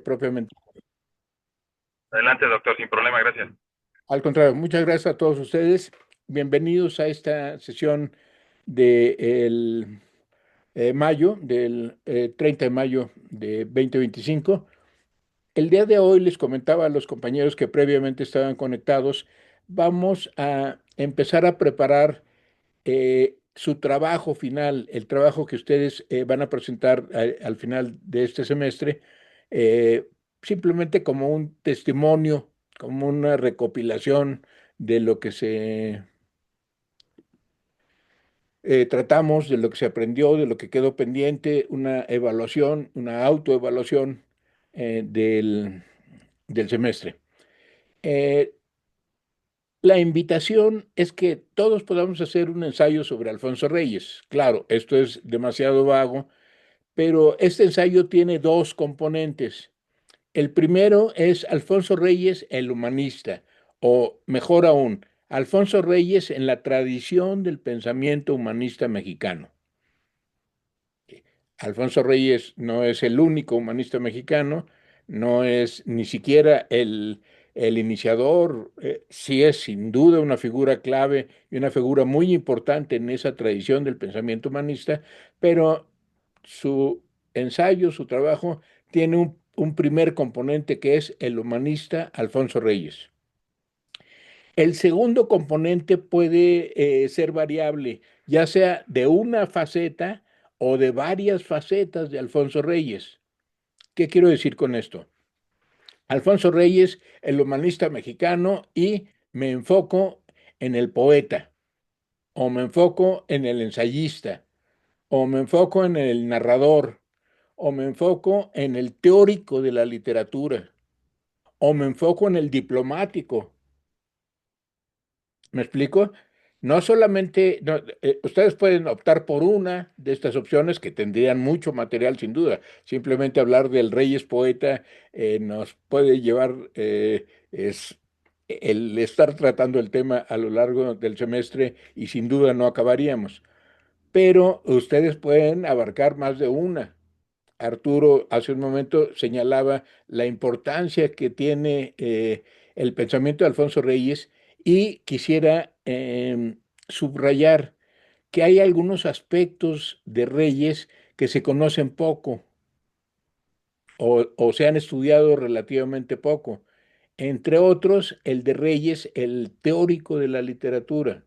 Propiamente. Adelante, doctor, sin problema, gracias. Al contrario, muchas gracias a todos ustedes. Bienvenidos a esta sesión del mayo, del 30 de mayo de 2025. El día de hoy les comentaba a los compañeros que previamente estaban conectados, vamos a empezar a preparar su trabajo final, el trabajo que ustedes van a presentar al final de este semestre, eh, simplemente como un testimonio, como una recopilación de lo que se tratamos, de lo que se aprendió, de lo que quedó pendiente, una evaluación, una autoevaluación del semestre. Eh, La invitación es que todos podamos hacer un ensayo sobre Alfonso Reyes. Claro, esto es demasiado vago, pero este ensayo tiene dos componentes. El primero es Alfonso Reyes, el humanista, o mejor aún, Alfonso Reyes en la tradición del pensamiento humanista mexicano. Alfonso Reyes no es el único humanista mexicano, no es ni siquiera el iniciador, sí es sin duda una figura clave y una figura muy importante en esa tradición del pensamiento humanista, pero su ensayo, su trabajo, tiene un primer componente que es el humanista Alfonso Reyes. El segundo componente puede ser variable, ya sea de una faceta o de varias facetas de Alfonso Reyes. ¿Qué quiero decir con esto? Alfonso Reyes, el humanista mexicano, y me enfoco en el poeta, o me enfoco en el ensayista, o me enfoco en el narrador, o me enfoco en el teórico de la literatura, o me enfoco en el diplomático. ¿Me explico? No solamente, ustedes pueden optar por una de estas opciones que tendrían mucho material sin duda. Simplemente hablar del Reyes Poeta nos puede llevar el estar tratando el tema a lo largo del semestre y sin duda no acabaríamos. Pero ustedes pueden abarcar más de una. Arturo hace un momento señalaba la importancia que tiene el pensamiento de Alfonso Reyes y quisiera subrayar que hay algunos aspectos de Reyes que se conocen poco o se han estudiado relativamente poco. Entre otros, el de Reyes, el teórico de la literatura.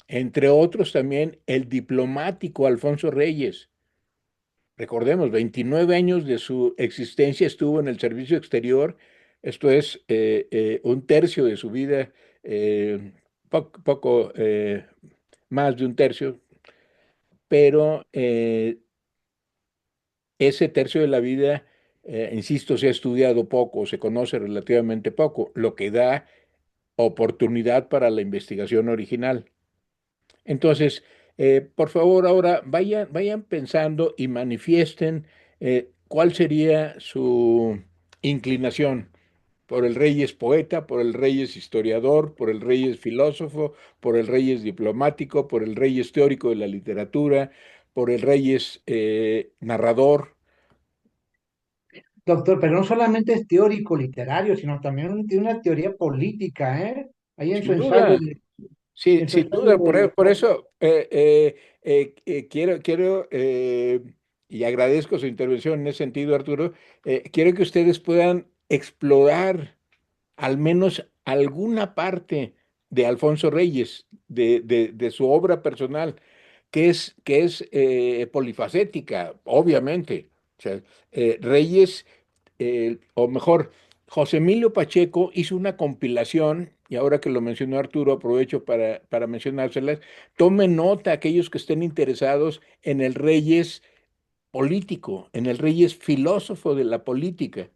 Entre otros también el diplomático Alfonso Reyes. Recordemos, 29 años de su existencia estuvo en el servicio exterior, esto es un tercio de su vida, poco más de un tercio, pero ese tercio de la vida, insisto, se ha estudiado poco, se conoce relativamente poco, lo que da oportunidad para la investigación original. Entonces, por favor, ahora vayan pensando y manifiesten cuál sería su inclinación por el Reyes poeta, por el Reyes historiador, por el Reyes filósofo, por el Reyes diplomático, por el Reyes teórico de la literatura, por el Reyes narrador. Doctor, pero no solamente es teórico literario, sino también tiene una teoría política, ¿eh? Ahí Sin duda, sí, en su sin ensayo duda, de, por eso quiero, y agradezco su intervención en ese sentido, Arturo, quiero que ustedes puedan explorar al menos alguna parte de Alfonso Reyes, de su obra personal, que es polifacética, obviamente. O sea, Reyes, o mejor, José Emilio Pacheco hizo una compilación, y ahora que lo mencionó Arturo, aprovecho para mencionárselas. Tomen nota aquellos que estén interesados en el Reyes político, en el Reyes filósofo de la política.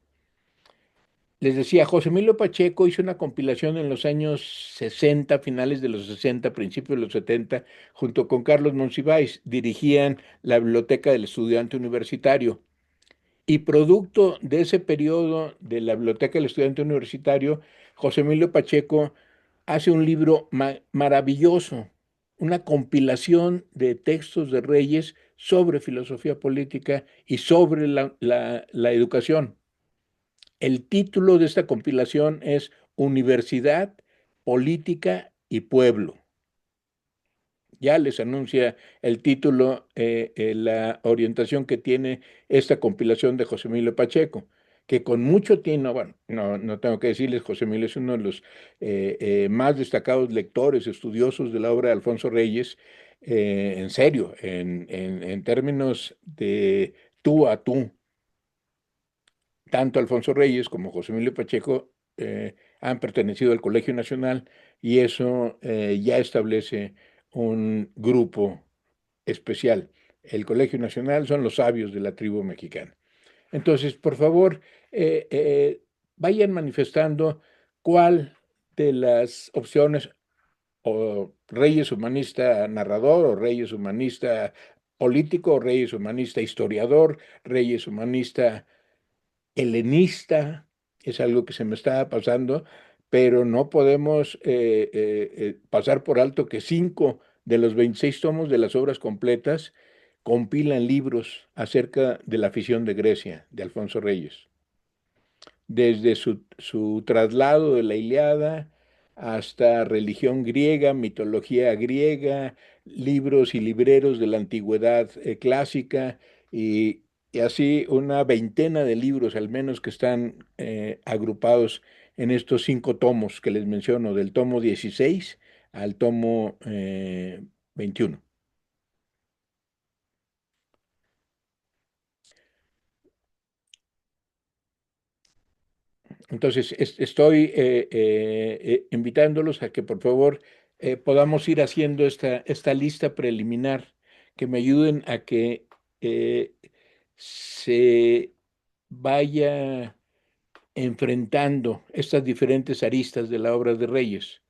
Les decía, José Emilio Pacheco hizo una compilación en los años 60, finales de los 60, principios de los 70, junto con Carlos Monsiváis, dirigían la Biblioteca del Estudiante Universitario. Y producto de ese periodo de la Biblioteca del Estudiante Universitario, José Emilio Pacheco hace un libro maravilloso, una compilación de textos de Reyes sobre filosofía política y sobre la educación. El título de esta compilación es Universidad, Política y Pueblo. Ya les anuncia el título, la orientación que tiene esta compilación de José Emilio Pacheco, que con mucho tiempo, bueno, no tengo que decirles, José Emilio es uno de los más destacados lectores, estudiosos de la obra de Alfonso Reyes, en serio, en términos de tú a tú. Tanto Alfonso Reyes como José Emilio Pacheco han pertenecido al Colegio Nacional y eso ya establece un grupo especial. El Colegio Nacional son los sabios de la tribu mexicana. Entonces, por favor, eh, eh, vayan manifestando cuál de las opciones, o Reyes humanista narrador, o Reyes humanista político, o Reyes humanista historiador, Reyes humanista helenista, es algo que se me está pasando, pero no podemos pasar por alto que 5 de los 26 tomos de las obras completas compilan libros acerca de la afición de Grecia, de Alfonso Reyes desde su traslado de la Ilíada hasta religión griega, mitología griega, libros y libreros de la antigüedad clásica y así una veintena de libros al menos que están agrupados en estos 5 tomos que les menciono, del tomo 16 al tomo 21. Entonces, estoy invitándolos a que por favor podamos ir haciendo esta lista preliminar, que me ayuden a que eh, se vaya enfrentando estas diferentes aristas de la obra de Reyes.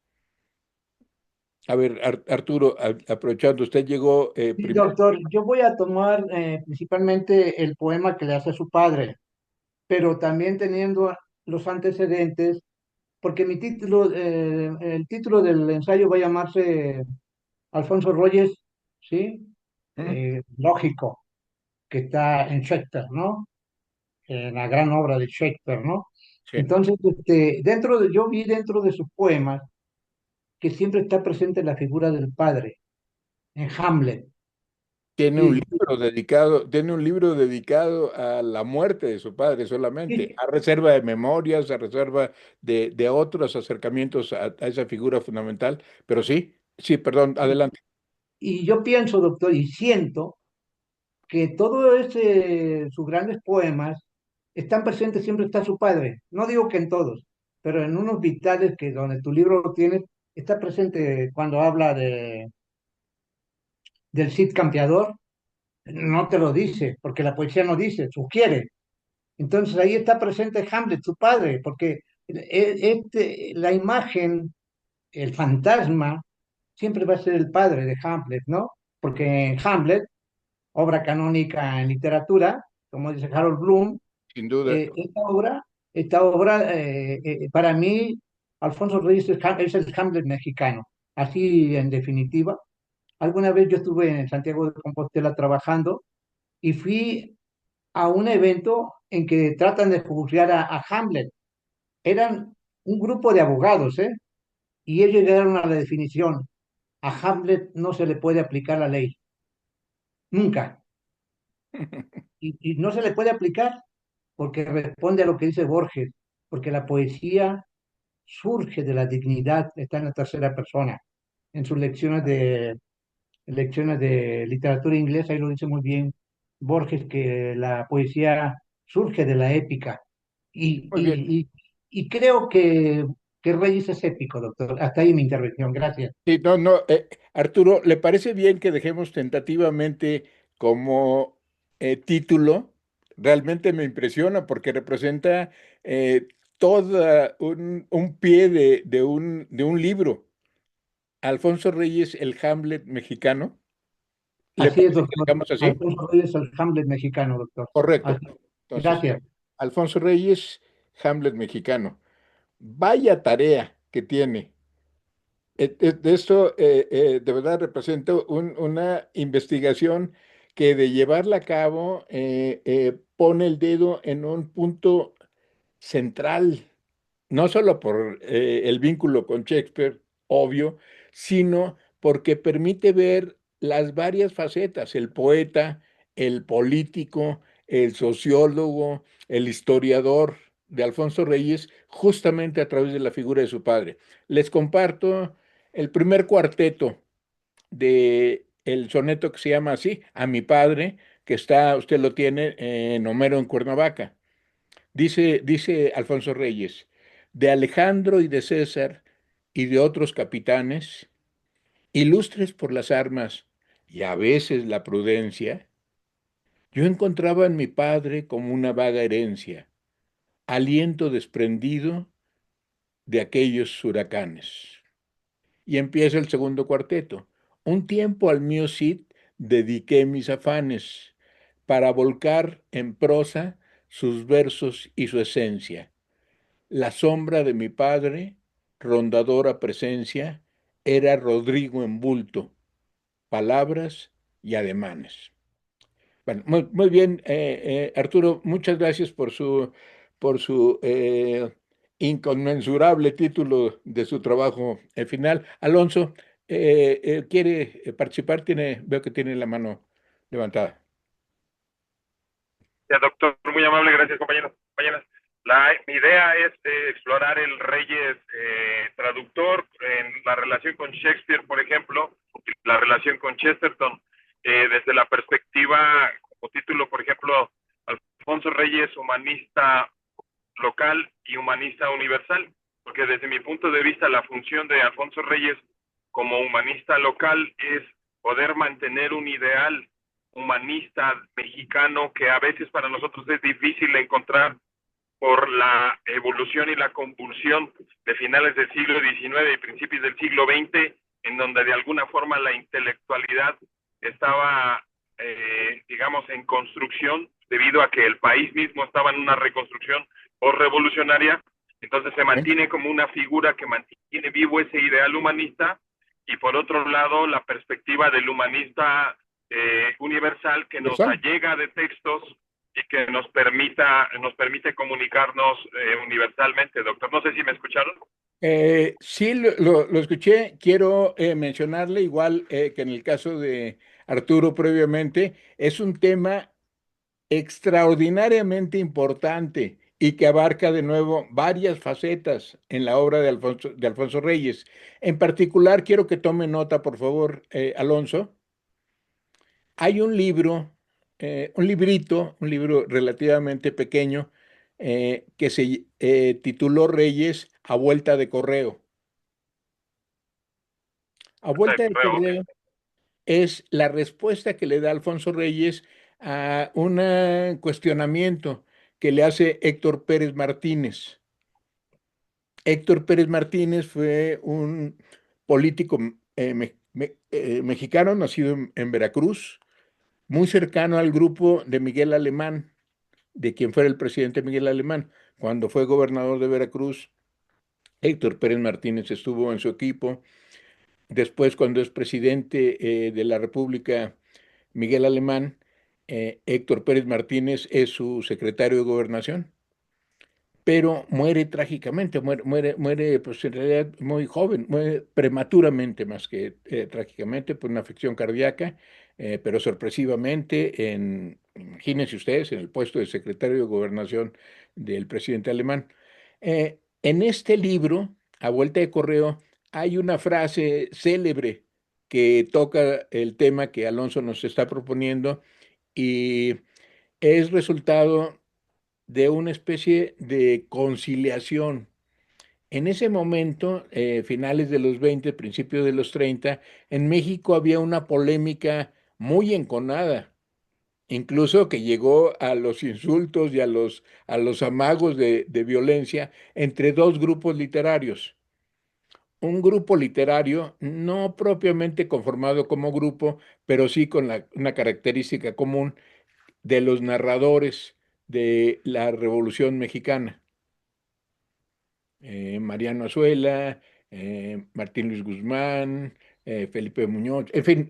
A ver, Arturo, aprovechando, usted llegó Sí, primero. doctor, yo voy a tomar principalmente el poema que le hace a su padre, pero también teniendo los antecedentes, porque el título del ensayo va a llamarse Alfonso Reyes, ¿sí? ¿Mm? Lógico, que está en Shakespeare, ¿no? En la gran obra de Shakespeare, ¿no? Sí. Entonces, yo vi dentro de sus poemas que siempre está presente la figura del padre, en Hamlet, sí, Tiene un libro dedicado a la muerte de su padre solamente, sí. a reserva de memorias, a reserva de otros acercamientos a esa figura fundamental. Pero sí, sí, perdón, adelante. Y yo pienso, doctor, y siento que todo sus grandes poemas están presentes, siempre está su padre. No digo que en todos, pero en unos vitales que donde tu libro lo tienes, está presente cuando habla del Cid Campeador, no te lo dice, porque la poesía no dice, sugiere. Entonces ahí está presente Hamlet, su padre, porque la imagen, el fantasma, siempre va a ser el padre de Hamlet, ¿no? Porque en Hamlet, obra canónica en literatura, como dice Harold Bloom, Sin duda. esta obra para mí, Alfonso Reyes es el Hamlet mexicano. Así, en definitiva, alguna vez yo estuve en Santiago de Compostela trabajando y fui a un evento en que tratan de juzgar a Hamlet. Eran un grupo de abogados, ¿eh? Y ellos llegaron a la definición: a Hamlet no se le puede aplicar la ley, nunca. Y no se le puede aplicar porque responde a lo que dice Borges, porque la poesía surge de la dignidad, está en la tercera persona. En sus lecciones de literatura inglesa, ahí lo dice muy bien Borges, que la poesía surge de la épica. Y, Muy bien. y, y, y creo que Reyes es épico, doctor. Hasta ahí mi intervención. Gracias. Sí, no, no, Arturo, ¿le parece bien que dejemos tentativamente como título? Realmente me impresiona porque representa toda un pie de un libro. Alfonso Reyes, el Hamlet mexicano. ¿Le Así es, parece que doctor. dejamos así? Alfonso Reyes, el Hamlet mexicano, doctor. Correcto. Así. Entonces, Gracias. Alfonso Reyes, Hamlet mexicano. Vaya tarea que tiene. De esto de verdad representa una investigación que de llevarla a cabo pone el dedo en un punto central, no solo por el vínculo con Shakespeare, obvio, sino porque permite ver las varias facetas, el poeta, el político, el sociólogo, el historiador de Alfonso Reyes, justamente a través de la figura de su padre. Les comparto el primer cuarteto de el soneto que se llama así, A mi padre, que está, usted lo tiene en Homero en Cuernavaca. Dice Alfonso Reyes, de Alejandro y de César y de otros capitanes, ilustres por las armas y a veces la prudencia, yo encontraba en mi padre como una vaga herencia, aliento desprendido de aquellos huracanes. Y empieza el segundo cuarteto. Un tiempo al mío Cid dediqué mis afanes para volcar en prosa sus versos y su esencia. La sombra de mi padre, rondadora presencia, era Rodrigo en bulto, palabras y ademanes. Bueno, muy bien, Arturo, muchas gracias por su inconmensurable título de su trabajo final. Alonso, ¿quiere participar? Veo que tiene la mano levantada. Ya, doctor, muy amable, gracias, compañeros, compañeras. Mi idea es explorar el Reyes traductor en la relación con Shakespeare, por ejemplo, la relación con Chesterton, desde la perspectiva, como título, por ejemplo, Alfonso Reyes, humanista local y humanista universal, porque desde mi punto de vista la función de Alfonso Reyes como humanista local es poder mantener un ideal humanista mexicano que a veces para nosotros es difícil encontrar por la evolución y la convulsión de finales del siglo XIX y principios del siglo XX, en donde de alguna forma la intelectualidad estaba, digamos, en construcción debido a que el país mismo estaba en una reconstrucción post-revolucionaria. Entonces se ¿Eh? mantiene como una figura que mantiene vivo ese ideal humanista, y por otro lado la perspectiva del humanista universal que nos ¿Universal? allega de textos y que nos permite comunicarnos universalmente, doctor. No sé si me escucharon. Sí, lo escuché. Quiero mencionarle, igual que en el caso de Arturo previamente, es un tema extraordinariamente importante y que abarca de nuevo varias facetas en la obra de Alfonso Reyes. En particular, quiero que tome nota, por favor, Alonso. Hay un libro, un librito, un libro relativamente pequeño, que se tituló Reyes a vuelta de correo. A vuelta de Ok. correo es la respuesta que le da Alfonso Reyes a un cuestionamiento que le hace Héctor Pérez Martínez. Héctor Pérez Martínez fue un político mexicano nacido en Veracruz, muy cercano al grupo de Miguel Alemán, de quien fuera el presidente Miguel Alemán. Cuando fue gobernador de Veracruz, Héctor Pérez Martínez estuvo en su equipo. Después, cuando es presidente de la República, Miguel Alemán, Héctor Pérez Martínez es su secretario de Gobernación, pero muere trágicamente, muere pues en realidad muy joven, muere prematuramente más que trágicamente por una afección cardíaca, pero sorpresivamente imagínense ustedes, en el puesto de secretario de Gobernación del presidente alemán. En este libro, a vuelta de correo, hay una frase célebre que toca el tema que Alonso nos está proponiendo y es resultado de una especie de conciliación. En ese momento, finales de los 20, principios de los 30, en México había una polémica muy enconada, incluso que llegó a los insultos y a los amagos de violencia entre dos grupos literarios. Un grupo literario no propiamente conformado como grupo, pero sí con una característica común de los narradores de la Revolución Mexicana. Mariano Azuela, Martín Luis Guzmán, Felipe Muñoz, en fin,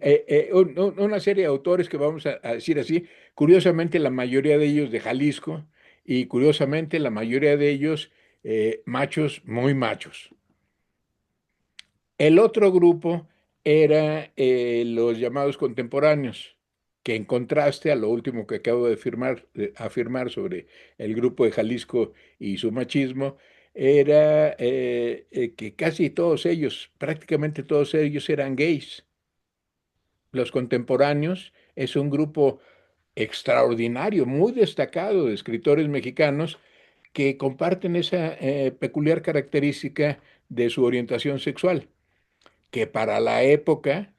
una serie de autores que vamos a decir así, curiosamente la mayoría de ellos de Jalisco y curiosamente la mayoría de ellos machos, muy machos. El otro grupo era los llamados contemporáneos, que en contraste a lo último que acabo de afirmar sobre el grupo de Jalisco y su machismo, era que casi todos ellos, prácticamente todos ellos eran gays. Los contemporáneos es un grupo extraordinario, muy destacado de escritores mexicanos que comparten esa peculiar característica de su orientación sexual que para la época,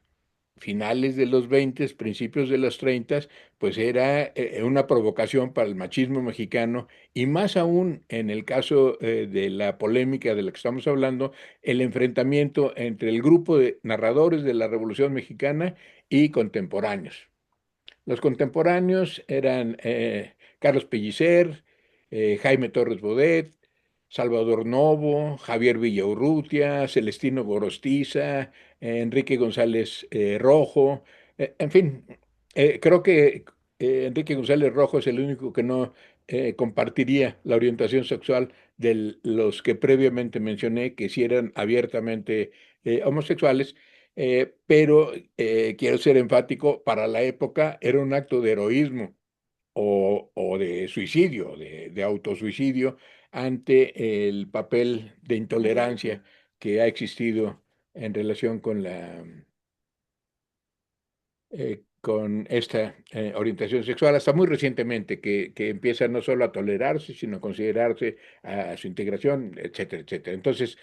finales de los 20, principios de los 30, pues era una provocación para el machismo mexicano y más aún en el caso de la polémica de la que estamos hablando, el enfrentamiento entre el grupo de narradores de la Revolución Mexicana y contemporáneos. Los contemporáneos eran Carlos Pellicer, Jaime Torres Bodet, Salvador Novo, Javier Villaurrutia, Celestino Gorostiza, Enrique González Rojo, en fin, creo que Enrique González Rojo es el único que no compartiría la orientación sexual de los que previamente mencioné, que sí eran abiertamente homosexuales, pero quiero ser enfático, para la época era un acto de heroísmo o de suicidio, de autosuicidio, ante el papel de intolerancia que ha existido en relación con esta orientación sexual, hasta muy recientemente, que empieza no solo a tolerarse, sino a considerarse a su integración, etcétera, etcétera. Entonces,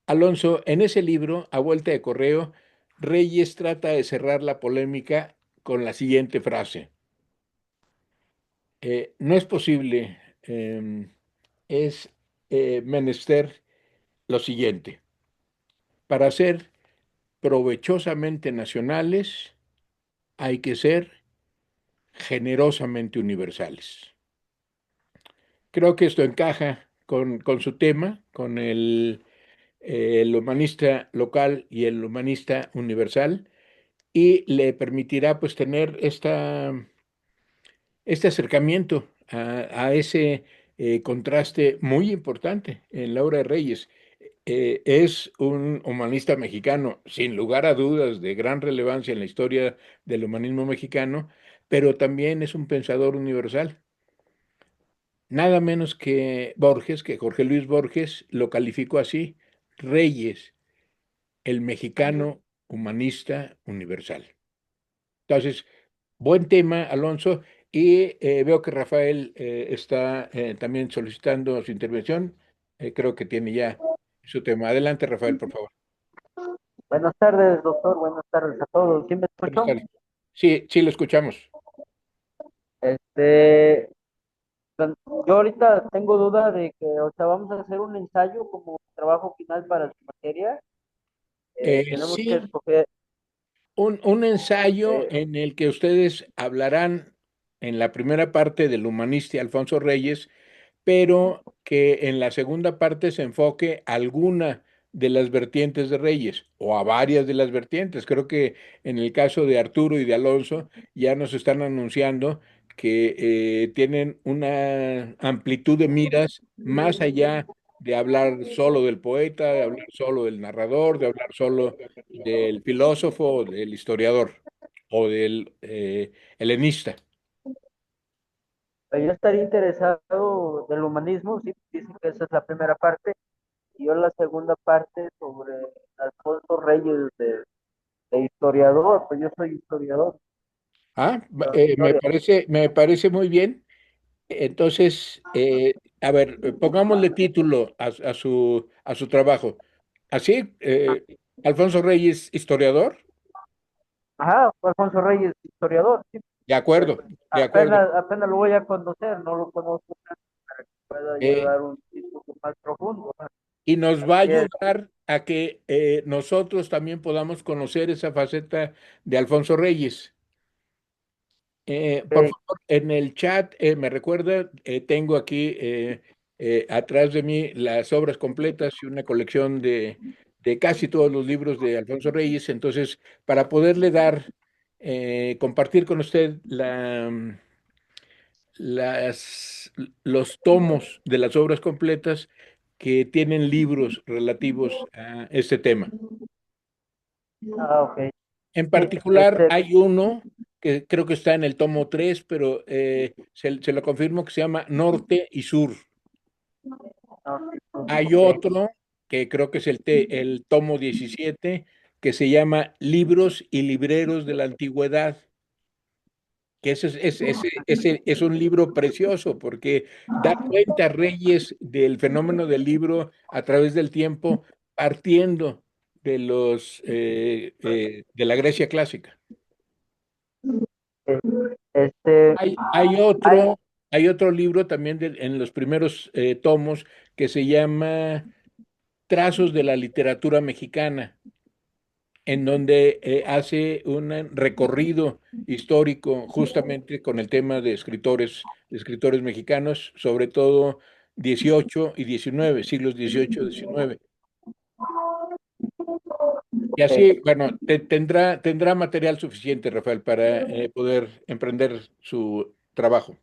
Alonso, en ese libro, a vuelta de correo, Reyes trata de cerrar la polémica con la siguiente frase. No es posible, es menester lo siguiente. Para ser provechosamente nacionales hay que ser generosamente universales. Creo que esto encaja con su tema, con el humanista local y el humanista universal, y le permitirá pues tener este acercamiento a ese contraste muy importante en la obra de Reyes. Es un humanista mexicano, sin lugar a dudas, de gran relevancia en la historia del humanismo mexicano, pero también es un pensador universal. Nada menos que Borges, que Jorge Luis Borges lo calificó así, Reyes, el mexicano humanista universal. Entonces, buen tema, Alonso, y veo que Rafael está también solicitando su intervención. Creo que tiene ya su tema. Adelante, Rafael, por favor. Buenas tardes, doctor. Buenas tardes a todos. ¿Sí me Buenas escuchó? tardes. Sí, sí, lo escuchamos. Este, yo ahorita tengo duda de que, o sea, vamos a hacer un ensayo como trabajo final para su materia. Tenemos que Sí, escoger, un ensayo eh, en el que ustedes hablarán en la primera parte del humanista Alfonso Reyes, pero que en la segunda parte se enfoque a alguna de las vertientes de Reyes o a varias de las vertientes. Creo que en el caso de Arturo y de Alonso ya nos están anunciando que tienen una amplitud de miras más allá de hablar solo del poeta, de hablar solo del narrador, de hablar solo del filósofo, del historiador o del helenista. yo estaría interesado del humanismo, sí, dicen que esa es la primera parte, y yo la segunda parte sobre Alfonso Reyes de historiador, pues yo soy historiador de la historia. Me parece muy bien. Entonces, a ver, pongámosle título a su trabajo. Así, Alfonso Reyes, historiador. Ajá, Alfonso Reyes, historiador, sí. De acuerdo, de acuerdo. Apenas lo voy a conocer, no lo conozco para que pueda yo Eh, dar un título más profundo. y nos va a Así es. ayudar a que nosotros también podamos conocer esa faceta de Alfonso Reyes. Por Ok. favor, en el chat me recuerda, tengo aquí atrás de mí las obras completas y una colección de casi todos los libros de Alfonso Reyes. Entonces, para poderle dar, compartir con usted las, los tomos de las obras completas que tienen libros relativos a este tema. Ah, ok. En Sí, particular, hay uno que creo que está en el tomo 3, pero se lo confirmo, que se llama Norte y Sur. ah, Hay ok. otro que creo que es el tomo 17, que se llama Libros y Libreros de la Antigüedad, que ese es un libro precioso porque da cuenta, Reyes, del fenómeno del libro a través del tiempo, partiendo de la Grecia clásica. Eh, Este, Hay hay, otro, hay otro libro también en los primeros tomos que se llama Trazos de la Literatura Mexicana, en donde hace un recorrido histórico justamente con el tema de escritores mexicanos, sobre todo 18 y 19, siglos 18 y 19. Y así, bueno, tendrá material suficiente, Rafael, para poder emprender su trabajo.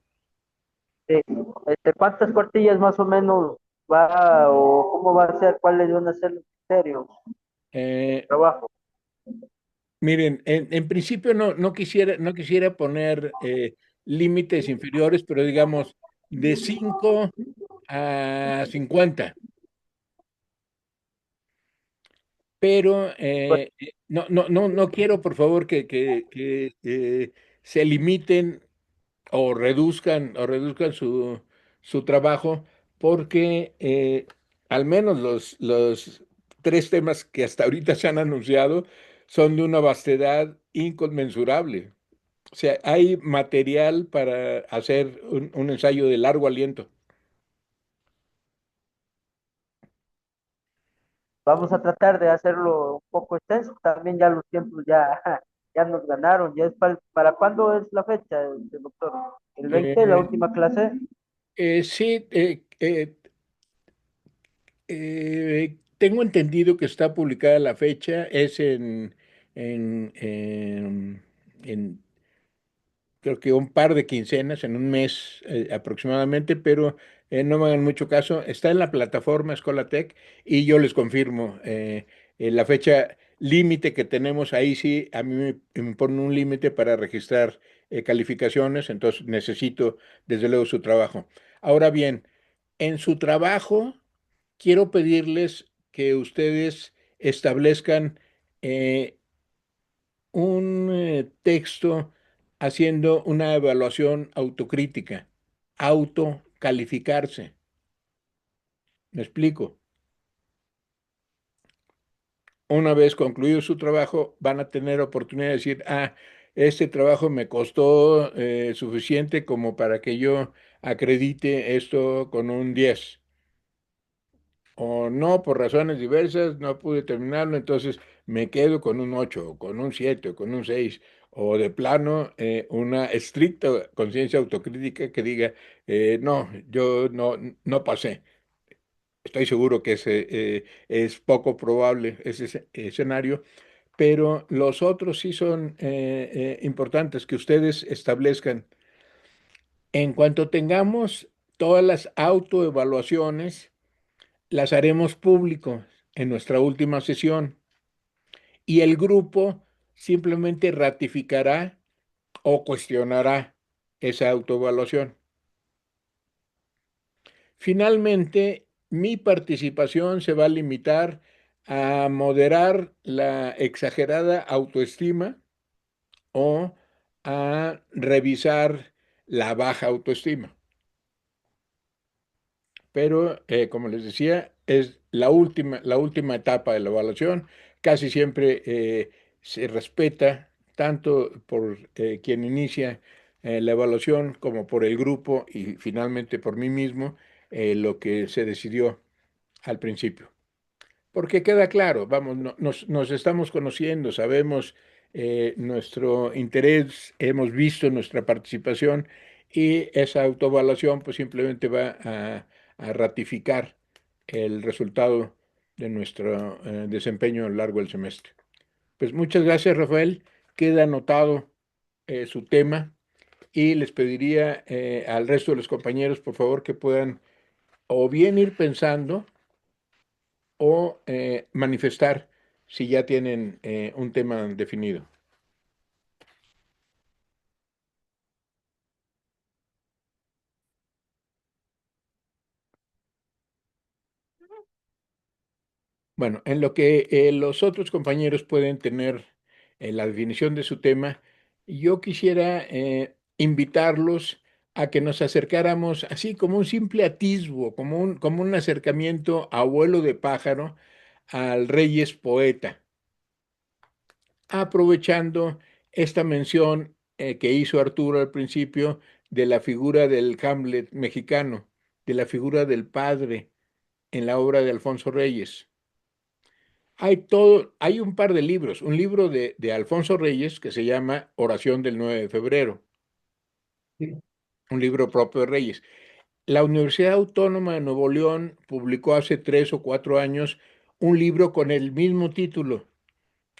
¿Cuántas cuartillas más o menos va o cómo va a ser, cuáles van a ser los criterios de Eh, trabajo? Miren, en principio no quisiera poner límites inferiores, pero digamos de 5 a 50. Pero Pues, no quiero, por favor, que se limiten o reduzcan su trabajo, porque al menos los tres temas que hasta ahorita se han anunciado son de una vastedad inconmensurable. O sea, hay material para hacer un ensayo de largo aliento. vamos a tratar de hacerlo un poco extenso. También ya los tiempos ya, ya nos ganaron. Ya es ¿para cuándo es la fecha, doctor? ¿El 20, la Eh, última clase? sí, tengo entendido que está publicada la fecha, es en, en, en creo que un par de quincenas, en un mes aproximadamente, pero no me hagan mucho caso. Está en la plataforma Escolatec y yo les confirmo la fecha límite que tenemos ahí. Sí, a mí me ponen un límite para registrar calificaciones, entonces necesito desde luego su trabajo. Ahora bien, en su trabajo quiero pedirles que ustedes establezcan eh, un texto haciendo una evaluación autocrítica, autocalificarse. ¿Me explico? Una vez concluido su trabajo, van a tener oportunidad de decir, este trabajo me costó suficiente como para que yo acredite esto con un 10. O no, por razones diversas, no pude terminarlo, entonces me quedo con un 8 o con un 7 o con un 6 o de plano una estricta conciencia autocrítica que diga, no, yo no pasé. Estoy seguro que ese, es poco probable ese escenario, pero los otros sí son importantes que ustedes establezcan. En cuanto tengamos todas las autoevaluaciones, las haremos públicos en nuestra última sesión y el grupo simplemente ratificará o cuestionará esa autoevaluación. Finalmente, mi participación se va a limitar a moderar la exagerada autoestima o a revisar la baja autoestima. Pero como les decía, es la última etapa de la evaluación. Casi siempre se respeta tanto por quien inicia la evaluación como por el grupo y finalmente por mí mismo lo que se decidió al principio. Porque queda claro, vamos, nos estamos conociendo, sabemos nuestro interés, hemos visto nuestra participación y esa autoevaluación pues simplemente va a ratificar el resultado de nuestro desempeño a lo largo del semestre. Pues muchas gracias, Rafael. Queda anotado su tema y les pediría al resto de los compañeros, por favor, que puedan o bien ir pensando o manifestar si ya tienen un tema definido. Bueno, en lo que los otros compañeros pueden tener la definición de su tema, yo quisiera invitarlos a que nos acercáramos así como un simple atisbo, como un acercamiento a vuelo de pájaro al Reyes poeta, aprovechando esta mención que hizo Arturo al principio de la figura del Hamlet mexicano, de la figura del padre en la obra de Alfonso Reyes. Hay un par de libros, un libro de Alfonso Reyes que se llama Oración del 9 de febrero, Sí. un libro propio de Reyes. La Universidad Autónoma de Nuevo León publicó hace 3 o 4 años un libro con el mismo título,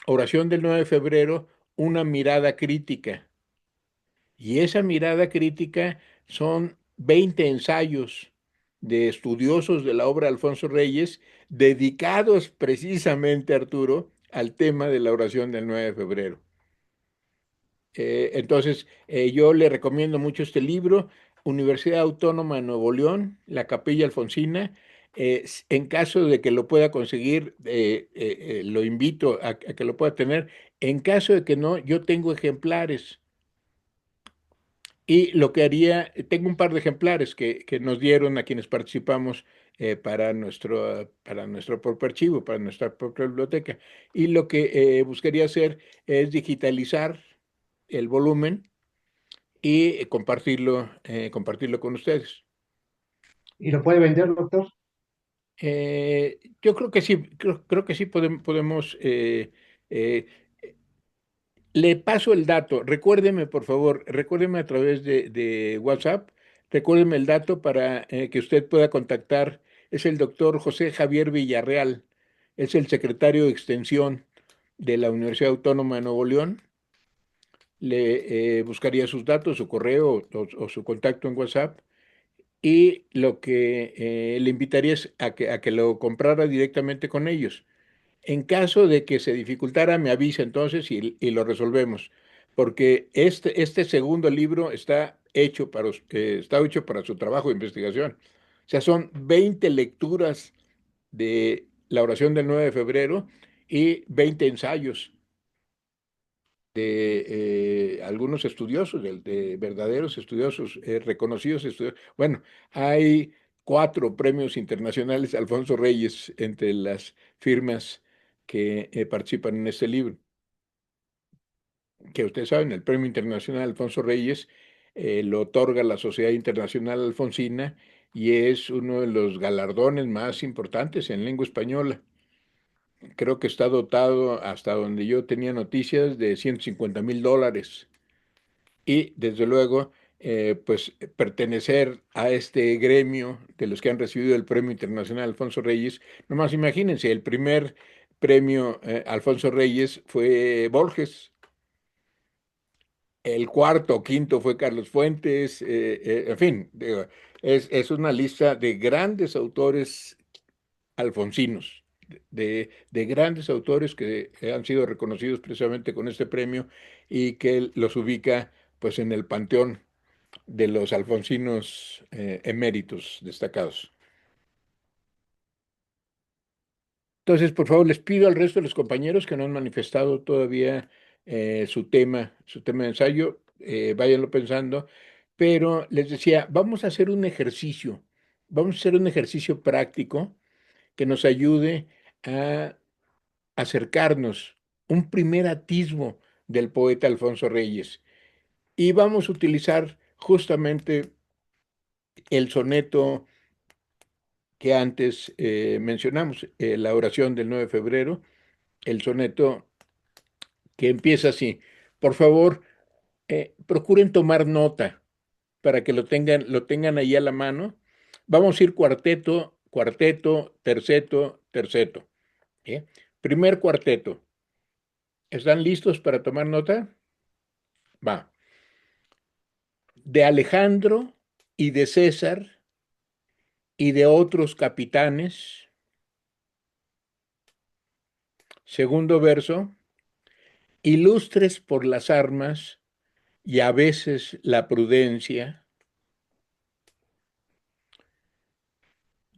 Oración del 9 de febrero, una mirada crítica. Y esa mirada crítica son 20 ensayos de estudiosos de la obra de Alfonso Reyes, dedicados precisamente, Arturo, al tema de la oración del 9 de febrero. Entonces, yo le recomiendo mucho este libro, Universidad Autónoma de Nuevo León, La Capilla Alfonsina. En caso de que lo pueda conseguir, lo invito a que lo pueda tener. En caso de que no, yo tengo ejemplares. Y lo que haría, tengo un par de ejemplares que nos dieron a quienes participamos para nuestro propio archivo, para nuestra propia biblioteca. Y lo que buscaría hacer es digitalizar el volumen y compartirlo con ustedes. ¿Y lo puede vender, doctor? Yo creo que sí, creo que sí podemos. Eh, Le paso el dato. Recuérdeme, por favor, recuérdeme a través de WhatsApp, recuérdeme el dato para que usted pueda contactar. Es el doctor José Javier Villarreal, es el secretario de Extensión de la Universidad Autónoma de Nuevo León. Le buscaría sus datos, su correo o su contacto en WhatsApp. Y lo que le invitaría es a que lo comprara directamente con ellos. En caso de que se dificultara, me avisa entonces y lo resolvemos, porque este segundo libro está hecho para su trabajo de investigación. O sea, son 20 lecturas de la oración del 9 de febrero y 20 ensayos de algunos estudiosos, de verdaderos estudiosos, reconocidos estudiosos. Bueno, hay 4 premios internacionales Alfonso Reyes entre las firmas que participan en este libro. Que ustedes saben, el Premio Internacional Alfonso Reyes lo otorga la Sociedad Internacional Alfonsina y es uno de los galardones más importantes en lengua española. Creo que está dotado, hasta donde yo tenía noticias, de $150,000. Y desde luego, pues pertenecer a este gremio de los que han recibido el Premio Internacional Alfonso Reyes, nomás imagínense, el primer premio Alfonso Reyes fue Borges, el cuarto o quinto fue Carlos Fuentes, en fin, digo, es una lista de grandes autores alfonsinos, de grandes autores que han sido reconocidos precisamente con este premio y que los ubica pues en el panteón de los alfonsinos eméritos destacados. Entonces, por favor, les pido al resto de los compañeros que no han manifestado todavía su tema de ensayo, váyanlo pensando, pero les decía, vamos a hacer un ejercicio práctico que nos ayude a acercarnos un primer atisbo del poeta Alfonso Reyes. Y vamos a utilizar justamente el soneto que antes mencionamos, la oración del 9 de febrero, el soneto que empieza así. Por favor, procuren tomar nota para que lo tengan ahí a la mano. Vamos a ir cuarteto, cuarteto, terceto, terceto. ¿Sí? Primer cuarteto. ¿Están listos para tomar nota? Va. De Alejandro y de César y de otros capitanes. Segundo verso. Ilustres por las armas y a veces la prudencia.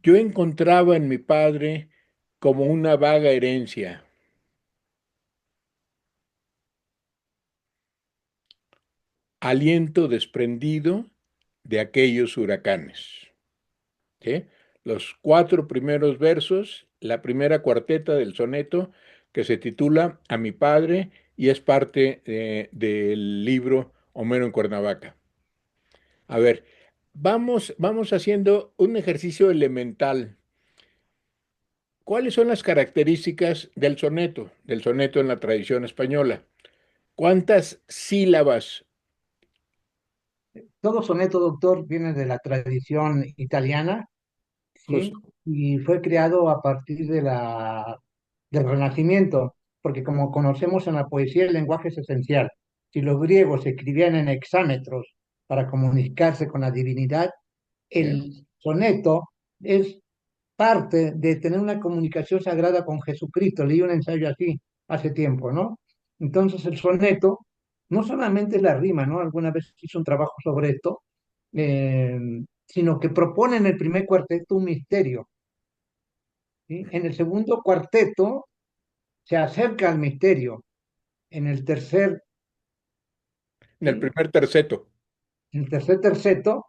Yo encontraba en mi padre como una vaga herencia, aliento desprendido de aquellos huracanes. ¿Sí? Los cuatro primeros versos, la primera cuarteta del soneto que se titula A mi padre y es parte del libro Homero en Cuernavaca. A ver, vamos haciendo un ejercicio elemental. ¿Cuáles son las características del soneto en la tradición española? ¿Cuántas sílabas? Todo soneto, doctor, viene de la tradición italiana, ¿sí? Justo. Y fue creado a partir del Renacimiento, porque como conocemos en la poesía, el lenguaje es esencial. Si los griegos escribían en hexámetros para comunicarse con la divinidad, ¿Sí? el soneto es parte de tener una comunicación sagrada con Jesucristo. Leí un ensayo así hace tiempo, ¿no? Entonces el soneto no solamente es la rima, ¿no? Alguna vez hice un trabajo sobre esto, eh, sino que propone en el primer cuarteto un misterio, ¿sí? En el segundo cuarteto se acerca al misterio. En el tercer, En el ¿sí? primer terceto. En el tercer terceto,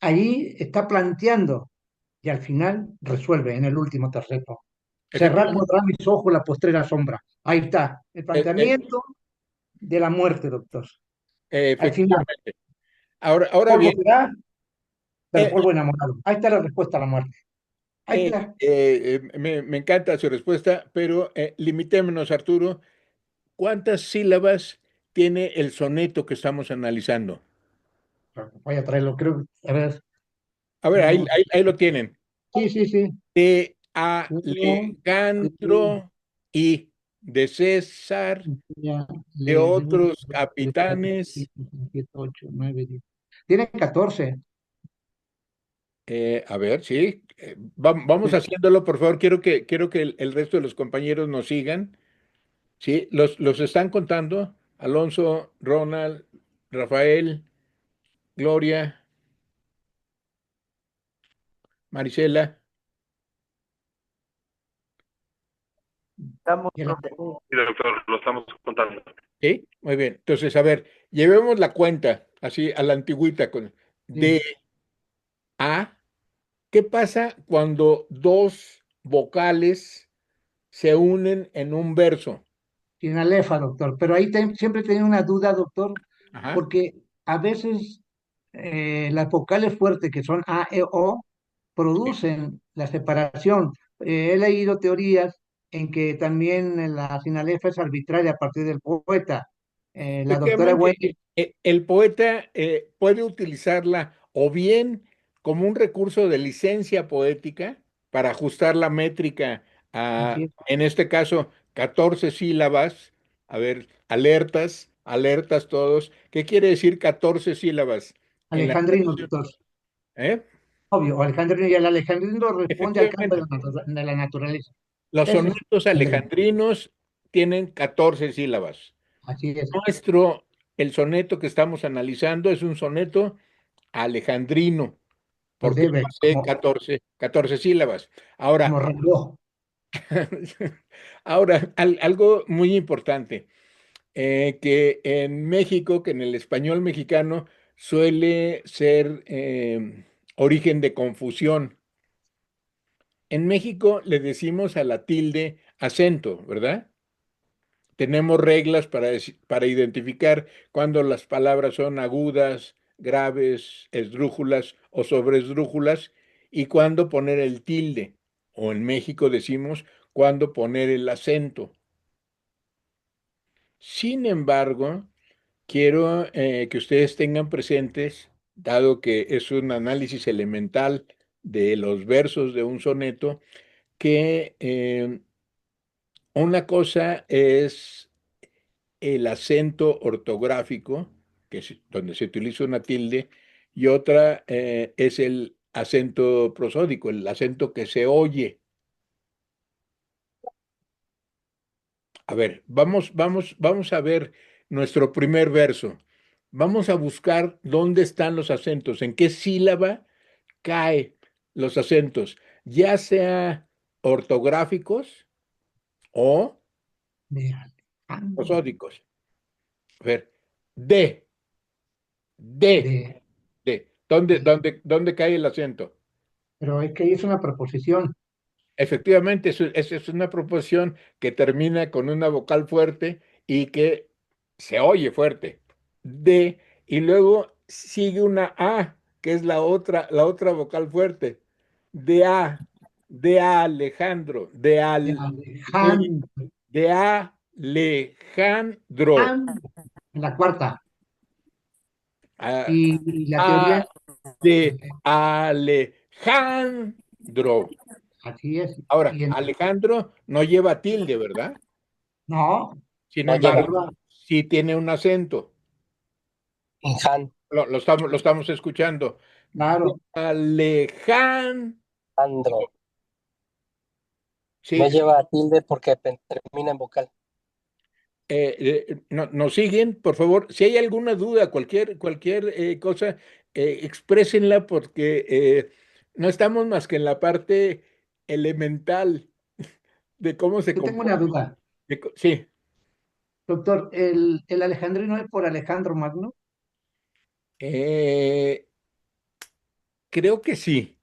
ahí está planteando y al final resuelve en el último terceto. Cerrar Efectivamente. podrá mis ojos la postrera sombra. Ahí está, el eh, eh, planteamiento de la muerte, doctor. Al final, efectivamente. Ahora polvo bien, será, pero eh, polvo enamorado. Ahí está la respuesta a la muerte. Ahí está. me encanta su respuesta, pero limitémonos, Arturo. ¿Cuántas sílabas tiene el soneto que estamos analizando? Voy a traerlo, creo. A ver, A ver, uno. ahí lo tienen. Sí, sí, sí. De Uno, Alejandro y de César, ya, de le, uno, otros dos, tres, cuatro, capitanes. cinco, seis, siete, ocho, nueve, 10. Tienen 14. A ver, sí. Vamos haciéndolo, por favor. Quiero que el resto de los compañeros nos sigan. Sí, los están contando. Alonso, Ronald, Rafael, Gloria, Marisela. Estamos, Y profe. Sí, doctor, lo estamos contando. ¿Sí? Muy bien. Entonces, a ver, llevemos la cuenta así a la antigüita con sí, D, A. ¿Qué pasa cuando dos vocales se unen en un verso? sin alefa, doctor. Pero ahí siempre he tenido una duda, doctor, Ajá. porque a veces las vocales fuertes, que son A, E, O, Sí. producen la separación. He leído teorías en que también la sinalefa es arbitraria a partir del poeta. La doctora Efectivamente, Wendy, el poeta puede utilizarla o bien como un recurso de licencia poética para ajustar la métrica a, así es, en este caso, 14 sílabas. A ver, alertas, alertas todos. ¿Qué quiere decir 14 sílabas en la alejandrino, tradición? doctor. ¿Eh? Obvio, alejandrino y el alejandrino responde al campo Efectivamente, de la naturaleza. los Ese es sonetos alejandrino. alejandrinos tienen 14 sílabas. Así es, Nuestro, el soneto que estamos analizando es un soneto alejandrino, pues porque debe, posee 14 sílabas. como Ahora, reloj. algo muy importante, que en México, que en el español mexicano suele ser origen de confusión. En México le decimos a la tilde acento, ¿verdad? Tenemos reglas para identificar cuando las palabras son agudas, graves, esdrújulas o sobresdrújulas y cuándo poner el tilde. O en México decimos cuándo poner el acento. Sin embargo, quiero que ustedes tengan presentes, dado que es un análisis elemental de los versos de un soneto, que Una cosa es el acento ortográfico, donde se utiliza una tilde, y otra es el acento prosódico, el acento que se oye. A ver, vamos a ver nuestro primer verso. Vamos a buscar dónde están los acentos, en qué sílaba cae los acentos, ya sea ortográficos o de Alejandro, prosódicos. A ver, de, de, de, de. ¿Dónde, de- dónde cae el acento? pero es que ahí es una proposición. Efectivamente, es una proposición que termina con una vocal fuerte y que se oye fuerte. De, y luego sigue una A, que es la otra vocal fuerte. De A, de a Alejandro, De de, Alejandro, de Alejandro. en la cuarta. A, Y la a teoría, de Alejandro. así es. Ahora, Y Alejandro no lleva tilde, ¿verdad? no, Sin No lleva. embargo, lleva, sí tiene un acento. Injan, Lo estamos escuchando. De claro, Alejandro. Andro. Sí, No sí. lleva tilde porque termina en vocal. Nos siguen, por favor. Si hay alguna duda, cualquier cosa, exprésenla porque no estamos más que en la parte elemental de cómo se yo tengo una compone. duda. Sí, Doctor, el alejandrino es por Alejandro Magno. eh, creo que sí.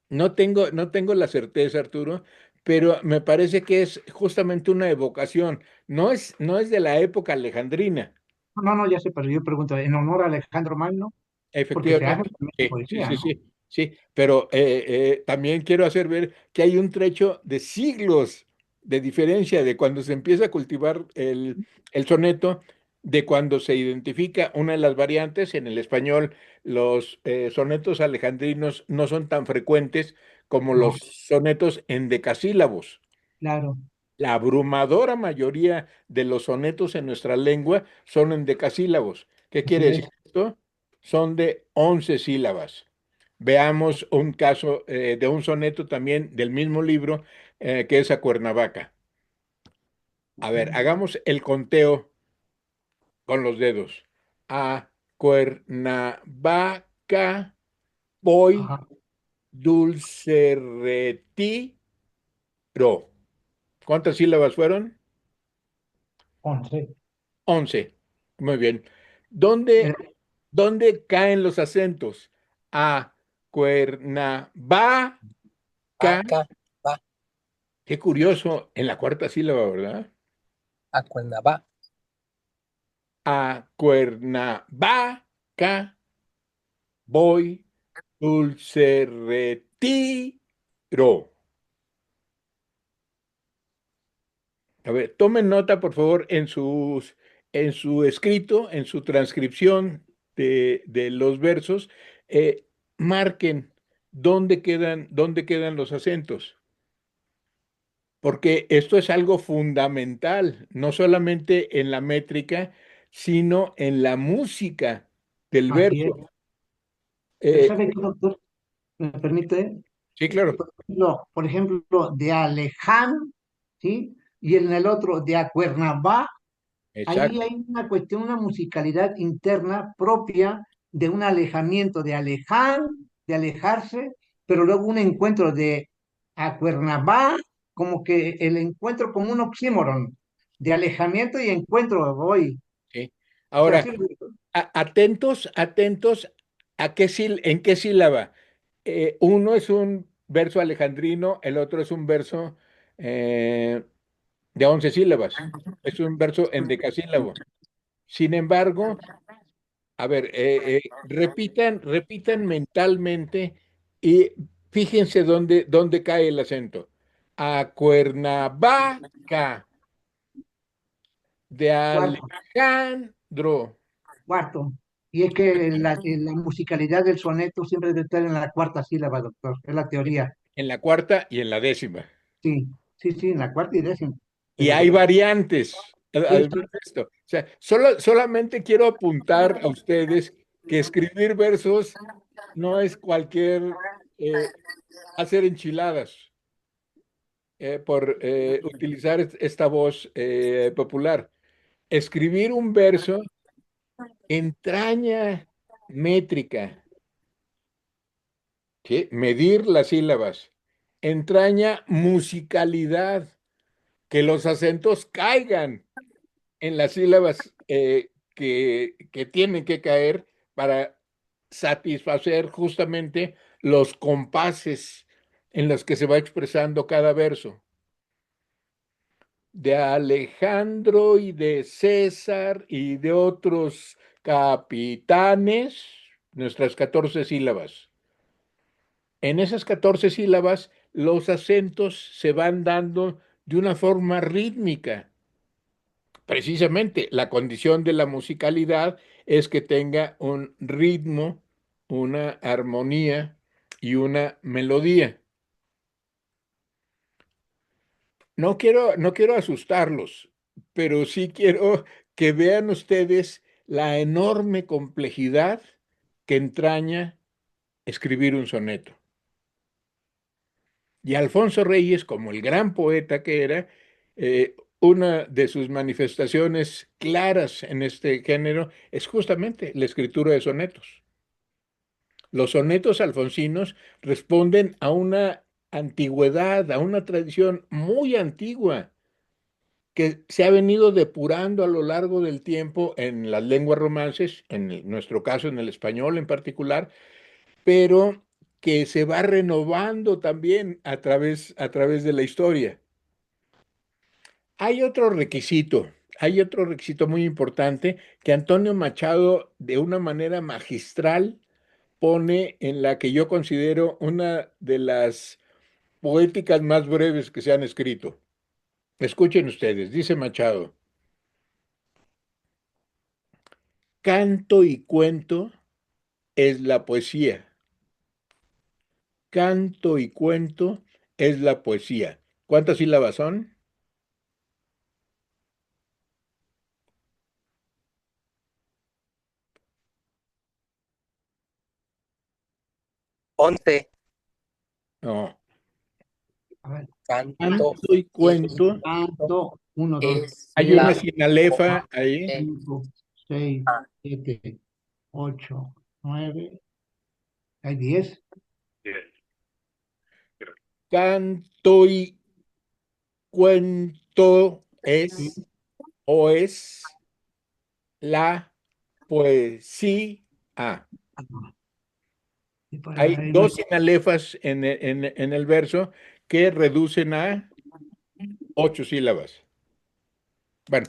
No tengo la certeza, Arturo, pero me parece que es justamente una evocación. No es de la época alejandrina, No, no, ya sé, pero yo pregunto, ¿en honor a Alejandro Magno? Porque se hace efectivamente. también en Sí, poesía, sí, ¿no? sí, sí. Pero también quiero hacer ver que hay un trecho de siglos de diferencia de cuando se empieza a cultivar el soneto, de cuando se identifica una de las variantes. En el español, los sonetos alejandrinos no son tan frecuentes como No, los sonetos endecasílabos. claro, La abrumadora mayoría de los sonetos en nuestra lengua son endecasílabos. ¿Qué quiere así decir es. esto? Son de 11 sílabas. Veamos un caso de un soneto también del mismo libro, que es a Cuernavaca. A ver, hagamos el conteo con los dedos. A Cuernavaca voy, Ajá, dulce retiro. ¿Cuántas sílabas fueron? 11. 11. Muy bien. Pero, ¿Dónde caen los acentos? A Cuernavaca. Acá, va, Qué curioso, en la cuarta sílaba, ¿verdad? a Cuernavaca, A Cuernavaca voy, dulce retiro. A ver, tomen nota, por favor, en su escrito, en su transcripción de los versos, marquen dónde quedan los acentos. Porque esto es algo fundamental, no solamente en la métrica, sino en la música del así es. verso. Pero Eh, ¿sabe qué, doctor? ¿Me permite? sí, claro, Por ejemplo, de Alejandro, ¿sí? Y en el otro, de Acuernavá, ahí exacto, hay una cuestión, una musicalidad interna propia de un alejamiento, de alejar, de alejarse, pero luego un encuentro de Acuernavá, como que el encuentro como un oxímoron, de alejamiento y encuentro hoy. sí. O sea, Ahora, sí, atentos a en qué sílaba. Uno es un verso alejandrino, el otro es un verso eh, de 11 sílabas. Es un verso endecasílabo. Sin embargo, a ver, repitan mentalmente y fíjense dónde cae el acento. A Cuernavaca de cuarto, Alejandro. cuarto. Y es que la musicalidad del soneto siempre debe estar en la cuarta sílaba, doctor. Es la teoría. En la cuarta y en la décima. Sí, sí, sí, en la cuarta y décima. Y hay variantes, Esto, además de esto. O sea, solamente quiero apuntar a ustedes que escribir versos no es cualquier hacer enchiladas, por utilizar esta voz popular. Escribir un verso entraña métrica, ¿sí? Medir las sílabas, entraña musicalidad, que los acentos caigan en las sílabas que tienen que caer para satisfacer justamente los compases en los que se va expresando cada verso. De Alejandro y de César y de otros capitanes, nuestras 14 sílabas. En esas 14 sílabas, los acentos se van dando de una forma rítmica. Precisamente la condición de la musicalidad es que tenga un ritmo, una armonía y una melodía. No quiero asustarlos, pero sí quiero que vean ustedes la enorme complejidad que entraña escribir un soneto. Y Alfonso Reyes, como el gran poeta que era, una de sus manifestaciones claras en este género es justamente la escritura de sonetos. Los sonetos alfonsinos responden a una antigüedad, a una tradición muy antigua que se ha venido depurando a lo largo del tiempo en las lenguas romances, nuestro caso en el español en particular, pero que se va renovando también a través de la historia. Hay otro requisito, hay otro requisito muy importante que Antonio Machado de una manera magistral pone en la que yo considero una de las poéticas más breves que se han escrito. Escuchen ustedes, dice Machado: canto y cuento es la poesía. Canto y cuento es la poesía. ¿Cuántas sílabas son? 11. No. a ver, Canto Canto y y cuento. tanto, uno, dos, es Hay una tres, la sinalefa ahí. poesía. 5, 6, 7, 8, 9, hay 10. Yes. Canto y cuento Y, es la poesía. ah, y Hay para irme dos sinalefas en el verso que reducen a 8 sílabas. Bueno,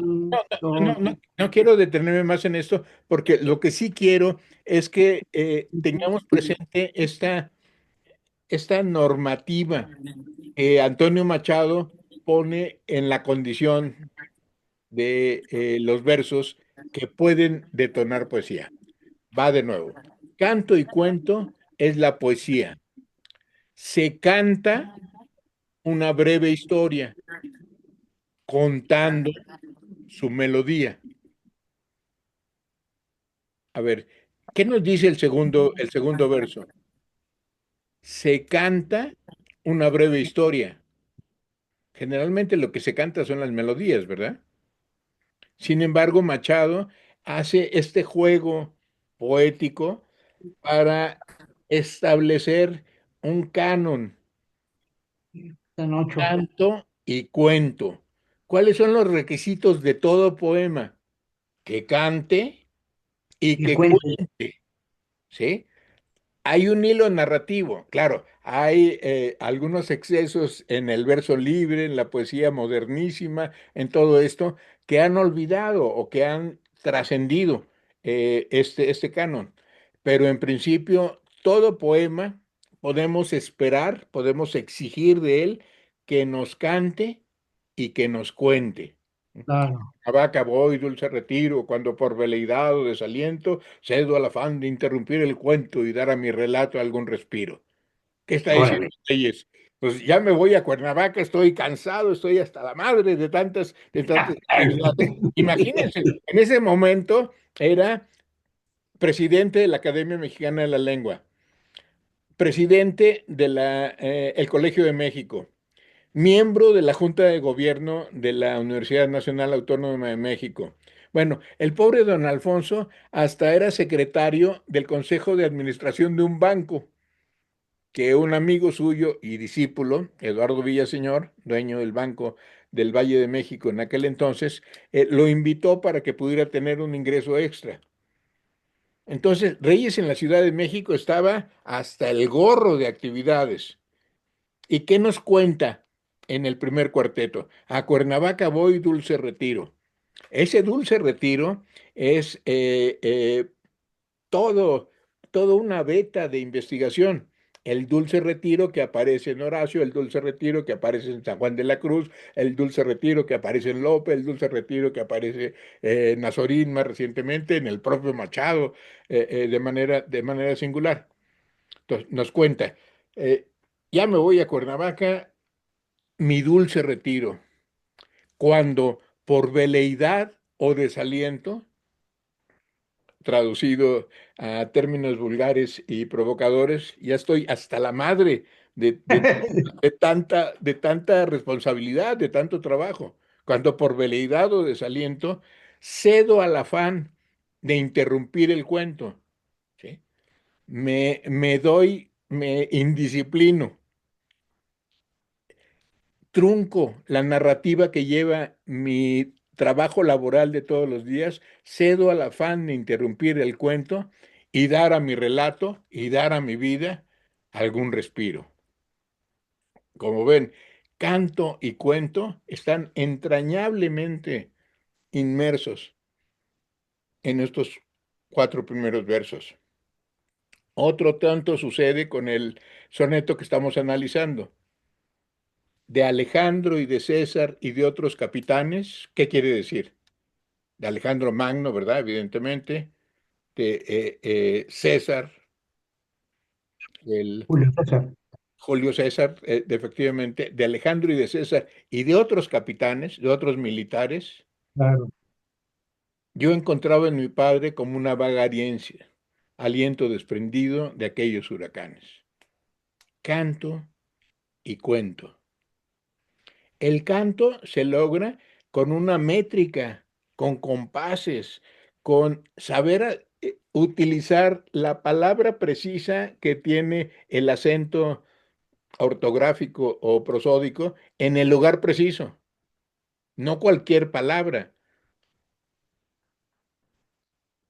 no, tanto, no quiero detenerme más en esto porque lo que sí quiero es que tengamos presente esta normativa que Antonio Machado pone en la condición de los versos que pueden detonar poesía. Va de nuevo. Canto y cuento es la poesía. Se canta una breve historia contando su melodía. A ver, ¿qué nos dice el segundo verso? Se canta una breve historia. Generalmente lo que se canta son las melodías, ¿verdad? Sin embargo, Machado hace este juego poético para establecer un canon, en 8, canto y cuento. ¿Cuáles son los requisitos de todo poema? Que cante y y que cuento, cuente, ¿sí? Hay un hilo narrativo, claro, hay algunos excesos en el verso libre, en la poesía modernísima, en todo esto, que han olvidado o que han trascendido este canon. Pero en principio, todo poema podemos esperar, podemos exigir de él que nos cante y que nos cuente. claro. A vaca voy, dulce retiro, cuando por veleidad o desaliento cedo al afán de interrumpir el cuento y dar a mi relato algún respiro. ¿Qué está diciendo Órale. Reyes? Pues ya me voy a Cuernavaca, estoy cansado, estoy hasta la madre de tantas actividades. Imagínense, en ese momento era presidente de la Academia Mexicana de la Lengua, presidente de el Colegio de México, miembro de la Junta de Gobierno de la Universidad Nacional Autónoma de México. Bueno, el pobre don Alfonso hasta era secretario del Consejo de Administración de un banco, que un amigo suyo y discípulo, Eduardo Villaseñor, dueño del Banco del Valle de México en aquel entonces, lo invitó para que pudiera tener un ingreso extra. Entonces, Reyes en la Ciudad de México estaba hasta el gorro de actividades. ¿Y qué nos cuenta en el primer cuarteto? A Cuernavaca voy, dulce retiro. Ese dulce retiro es todo, toda una beta de investigación. El dulce retiro que aparece en Horacio, el dulce retiro que aparece en San Juan de la Cruz, el dulce retiro que aparece en Lope, el dulce retiro que aparece en Azorín más recientemente, en el propio Machado, de manera singular. Entonces, nos cuenta, eh, ya me voy a Cuernavaca, mi dulce retiro, cuando por veleidad o desaliento, traducido a términos vulgares y provocadores, ya estoy hasta la madre de tanta responsabilidad, de tanto trabajo. Cuando por veleidad o desaliento cedo al afán de interrumpir el cuento, ¿sí? Me indisciplino, trunco la narrativa que lleva mi trabajo laboral de todos los días, cedo al afán de interrumpir el cuento y dar a mi relato y dar a mi vida algún respiro. Como ven, canto y cuento están entrañablemente inmersos en estos cuatro primeros versos. Otro tanto sucede con el soneto que estamos analizando. De Alejandro y de César y de otros capitanes, ¿qué quiere decir? De Alejandro Magno, ¿verdad? Evidentemente, de César, el Julio César, Julio César, efectivamente, de Alejandro y de César y de otros capitanes, de otros militares, claro. yo encontraba en mi padre como una vaga herencia, aliento desprendido de aquellos huracanes. Canto y cuento. El canto se logra con una métrica, con compases, con saber utilizar la palabra precisa que tiene el acento ortográfico o prosódico en el lugar preciso, no cualquier palabra,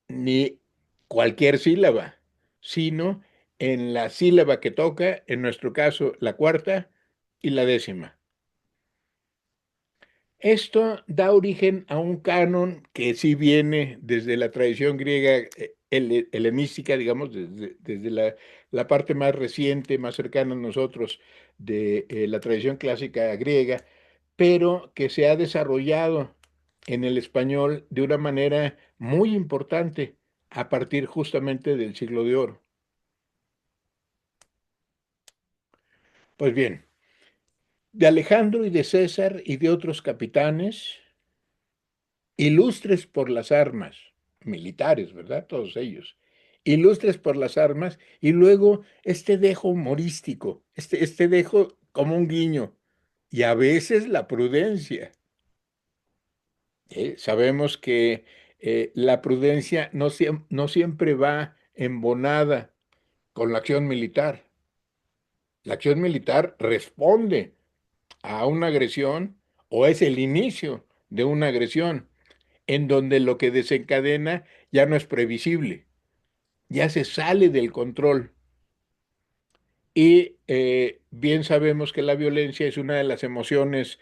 ni cualquier sílaba, sino en la sílaba que toca, en nuestro caso la cuarta y la décima. Esto da origen a un canon que sí viene desde la tradición griega helenística, digamos, desde la parte más reciente, más cercana a nosotros de la tradición clásica griega, pero que se ha desarrollado en el español de una manera muy importante a partir justamente del siglo de oro. Pues bien, de Alejandro y de César y de otros capitanes, ilustres por las armas, militares, ¿verdad? Todos ellos, ilustres por las armas, y luego este dejo humorístico, este dejo como un guiño, y a veces la prudencia. Sabemos que la prudencia no siempre va embonada con la acción militar. La acción militar responde a una agresión o es el inicio de una agresión en donde lo que desencadena ya no es previsible, ya se sale del control. Y bien sabemos que la violencia es una de las emociones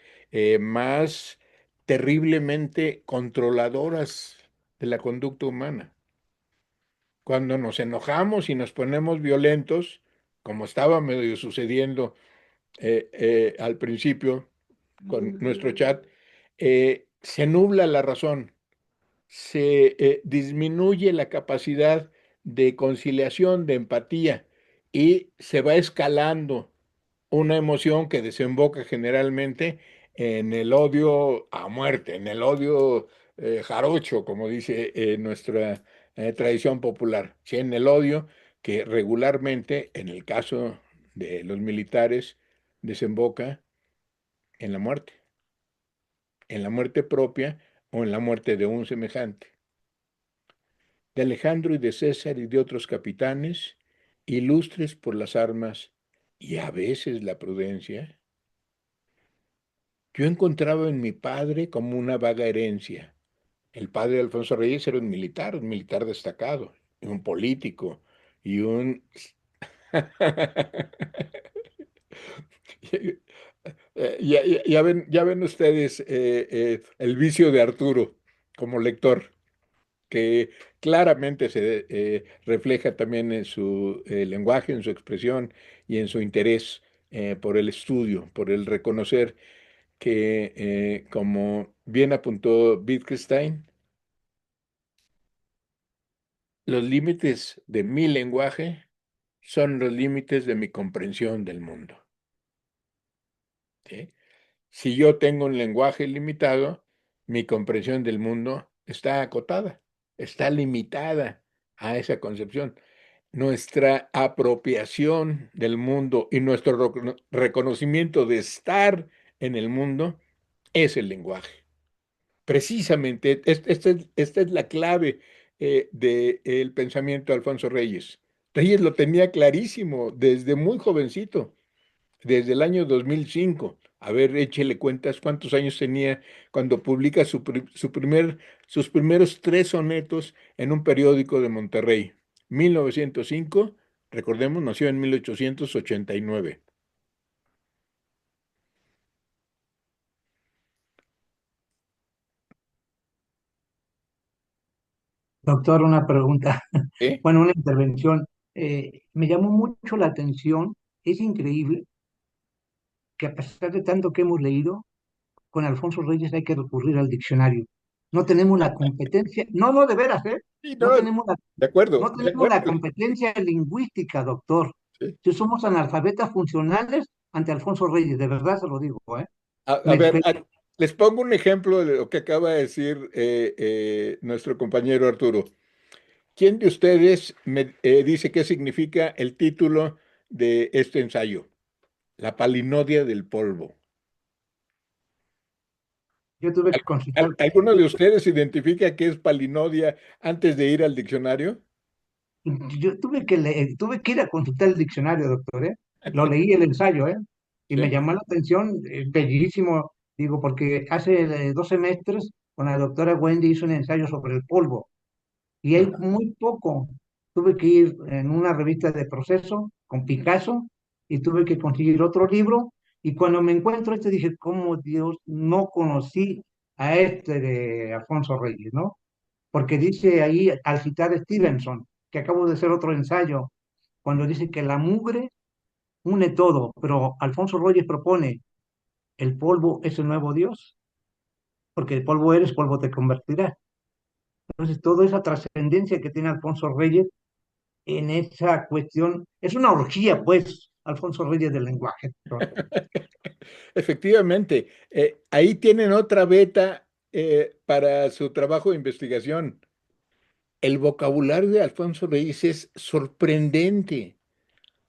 más terriblemente controladoras de la conducta humana. Cuando nos enojamos y nos ponemos violentos, como estaba medio sucediendo al principio con nuestro chat, se nubla la razón, se disminuye la capacidad de conciliación, de empatía, y se va escalando una emoción que desemboca generalmente en el odio a muerte, en el odio jarocho, como dice nuestra tradición popular, sí, en el odio que regularmente, en el caso de los militares, desemboca en la muerte propia o en la muerte de un semejante. De Alejandro y de César y de otros capitanes, ilustres por las armas y a veces la prudencia, yo encontraba en mi padre como una vaga herencia. El padre de Alfonso Reyes era un militar destacado, y un político, y un... ya ven ustedes el vicio de Arturo como lector, que claramente se refleja también en su lenguaje, en su expresión y en su interés por el estudio, por el reconocer que, como bien apuntó Wittgenstein, los límites de mi lenguaje son los límites de mi comprensión del mundo. ¿Sí? Si yo tengo un lenguaje limitado, mi comprensión del mundo está acotada, está limitada a esa concepción. Nuestra apropiación del mundo y nuestro reconocimiento de estar en el mundo es el lenguaje. Precisamente, esta es la clave del pensamiento de Alfonso Reyes. Reyes lo tenía clarísimo desde muy jovencito, desde el año 2005. A ver, échele cuentas cuántos años tenía cuando publica sus primeros tres sonetos en un periódico de Monterrey. 1905, recordemos, nació en 1889. Doctor, una pregunta, ¿Sí? bueno, una intervención. Me llamó mucho la atención, es increíble que a pesar de tanto que hemos leído, con Alfonso Reyes hay que recurrir al diccionario. No tenemos la competencia, no, no, de veras, ¿eh? Sí, No no, tenemos la, no de tenemos la acuerdo. competencia lingüística, doctor. Sí. Si somos analfabetas funcionales ante Alfonso Reyes, de verdad se lo digo, ¿eh? A Me, ver, me- les pongo un ejemplo de lo que acaba de decir nuestro compañero Arturo. ¿Quién de ustedes me dice qué significa el título de este ensayo? La palinodia del polvo. yo tuve que consultar, ¿Alguno de ustedes identifica qué es palinodia antes de ir al diccionario? tuve que ir a consultar el diccionario, doctor, ¿eh? Lo leí el ensayo, ¿eh? Y me ¿Sí? llamó la atención, bellísimo, digo, porque hace 2 semestres con la doctora Wendy hizo un ensayo sobre el polvo y hay Ajá. muy poco. Tuve que ir en una revista de proceso con Picasso y tuve que conseguir otro libro y cuando me encuentro este dije, ¿cómo Dios no conocí a este de Alfonso Reyes, ¿no? Porque dice ahí, al citar a Stevenson, que acabo de hacer otro ensayo, cuando dice que la mugre une todo, pero Alfonso Reyes propone, el polvo es el nuevo Dios, porque el polvo eres, polvo te convertirás. Entonces, toda esa trascendencia que tiene Alfonso Reyes en esa cuestión, es una orgía, pues, Alfonso Reyes del lenguaje. Efectivamente, ahí tienen otra beta para su trabajo de investigación. El vocabulario de Alfonso Reyes es sorprendente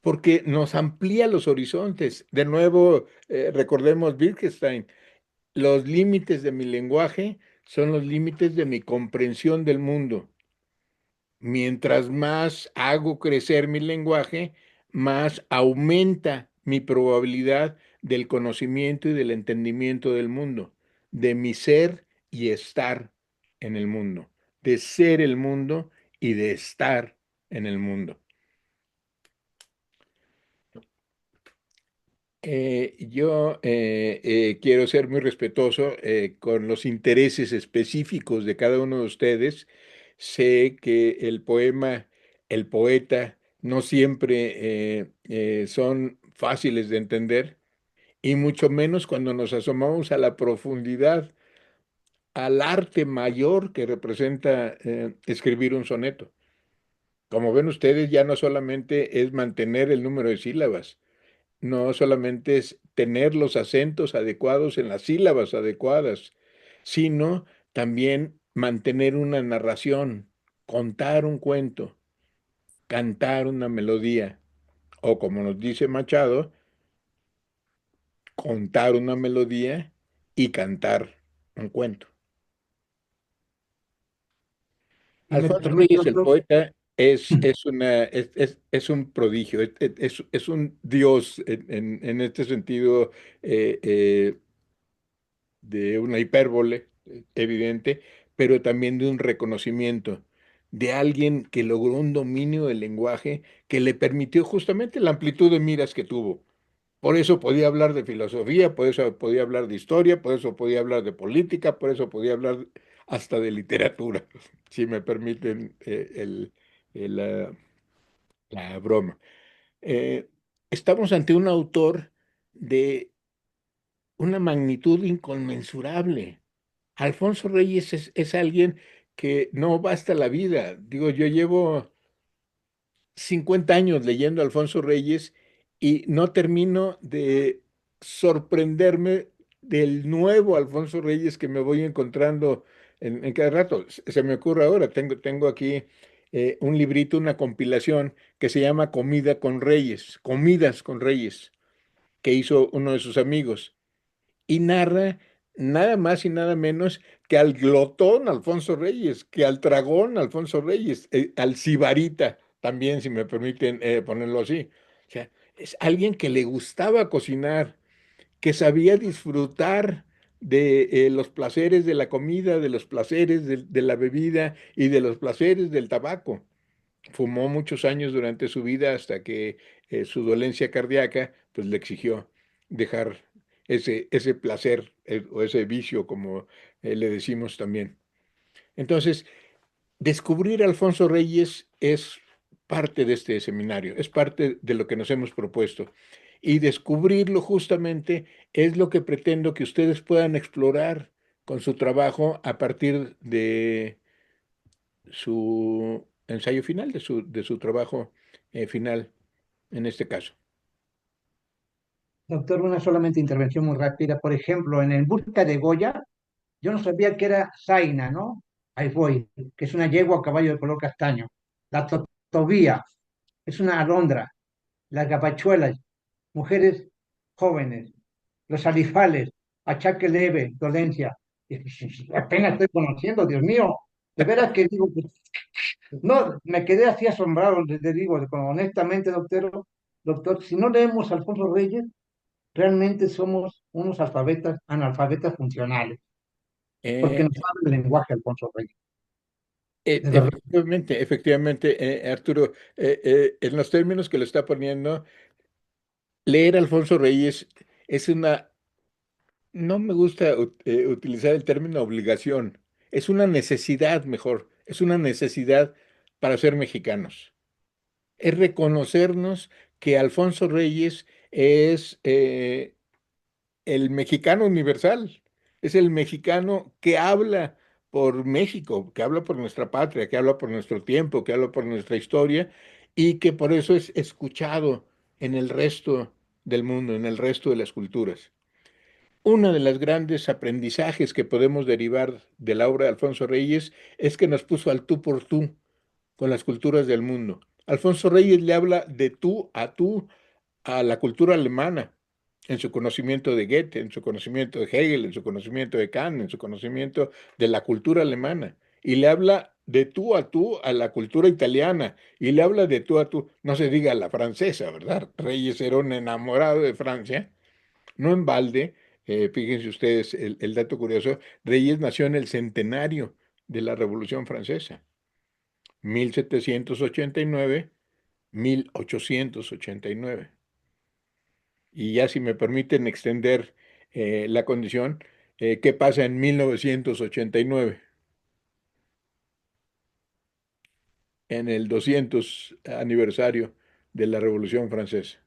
porque nos amplía los horizontes. De nuevo, recordemos Wittgenstein, los límites de mi lenguaje son los límites de mi comprensión del mundo. Mientras más hago crecer mi lenguaje, más aumenta mi probabilidad del conocimiento y del entendimiento del mundo, de mi ser y estar en el mundo, de ser el mundo y de estar en el mundo. Yo quiero ser muy respetuoso con los intereses específicos de cada uno de ustedes. Sé que el poema, el poeta, no siempre son fáciles de entender y mucho menos cuando nos asomamos a la profundidad, al arte mayor que representa escribir un soneto. Como ven ustedes, ya no solamente es mantener el número de sílabas, no solamente es tener los acentos adecuados en las sílabas adecuadas, sino también mantener una narración, contar un cuento, cantar una melodía, o como nos dice Machado, contar una melodía y cantar un cuento. Y me Alfonso permite, Reyes, el doctor, poeta, es un prodigio, es un dios en este sentido eh, eh, de una hipérbole evidente, pero también de un reconocimiento de alguien que logró un dominio del lenguaje que le permitió justamente la amplitud de miras que tuvo. Por eso podía hablar de filosofía, por eso podía hablar de historia, por eso podía hablar de política, por eso podía hablar hasta de literatura, si me permiten la broma. Eh, Estamos ante un autor de una magnitud inconmensurable. Alfonso Reyes es alguien que no basta la vida. Digo, yo llevo 50 años leyendo a Alfonso Reyes y no termino de sorprenderme del nuevo Alfonso Reyes que me voy encontrando en cada rato. Se me ocurre ahora, tengo aquí un librito, una compilación que se llama Comida con Reyes, Comidas con Reyes, que hizo uno de sus amigos y narra nada más y nada menos que al glotón Alfonso Reyes, que al tragón Alfonso Reyes, al sibarita también, si me permiten ponerlo así. O sea, es alguien que le gustaba cocinar, que sabía disfrutar de los placeres de la comida, de los placeres de la bebida y de los placeres del tabaco. Fumó muchos años durante su vida hasta que su dolencia cardíaca pues le exigió dejar ese placer o ese vicio, como le decimos también. Entonces, descubrir a Alfonso Reyes es parte de este seminario, es parte de lo que nos hemos propuesto. Y descubrirlo justamente es lo que pretendo que ustedes puedan explorar con su trabajo a partir de su ensayo final, de su trabajo final en este caso. doctor, una solamente intervención muy rápida. Por ejemplo, en el Busca de Goya, yo no sabía que era Zaina, ¿no? Ahí voy, que es una yegua a caballo de color castaño. La Tobía es una alondra. Las gapachuelas, mujeres jóvenes. Los alifales, achaque leve, dolencia. Apenas estoy conociendo, Dios mío. De veras que digo, pues, no, me quedé así asombrado, le digo, honestamente, doctor, si no leemos a Alfonso Reyes, realmente somos unos analfabetas funcionales, porque Eh, nos habla el lenguaje Alfonso Reyes, de verdad. efectivamente, Arturo, en los términos que lo está poniendo, leer a Alfonso Reyes es una, no me gusta utilizar el término obligación, es una necesidad mejor, es una necesidad para ser mexicanos. Es reconocernos que Alfonso Reyes es el mexicano universal, es el mexicano que habla por México, que habla por nuestra patria, que habla por nuestro tiempo, que habla por nuestra historia y que por eso es escuchado en el resto del mundo, en el resto de las culturas. Uno de los grandes aprendizajes que podemos derivar de la obra de Alfonso Reyes es que nos puso al tú por tú con las culturas del mundo. Alfonso Reyes le habla de tú a la cultura alemana, en su conocimiento de Goethe, en su conocimiento de Hegel, en su conocimiento de Kant, en su conocimiento de la cultura alemana. Y le habla de tú a la cultura italiana. Y le habla de tú a tú, no se diga a la francesa, ¿verdad? Reyes era un enamorado de Francia. No en balde, fíjense ustedes el dato curioso, Reyes nació en el centenario de la Revolución Francesa, 1789-1889. Y ya si me permiten extender la condición, ¿qué pasa en 1989, en el 200 aniversario de la Revolución Francesa?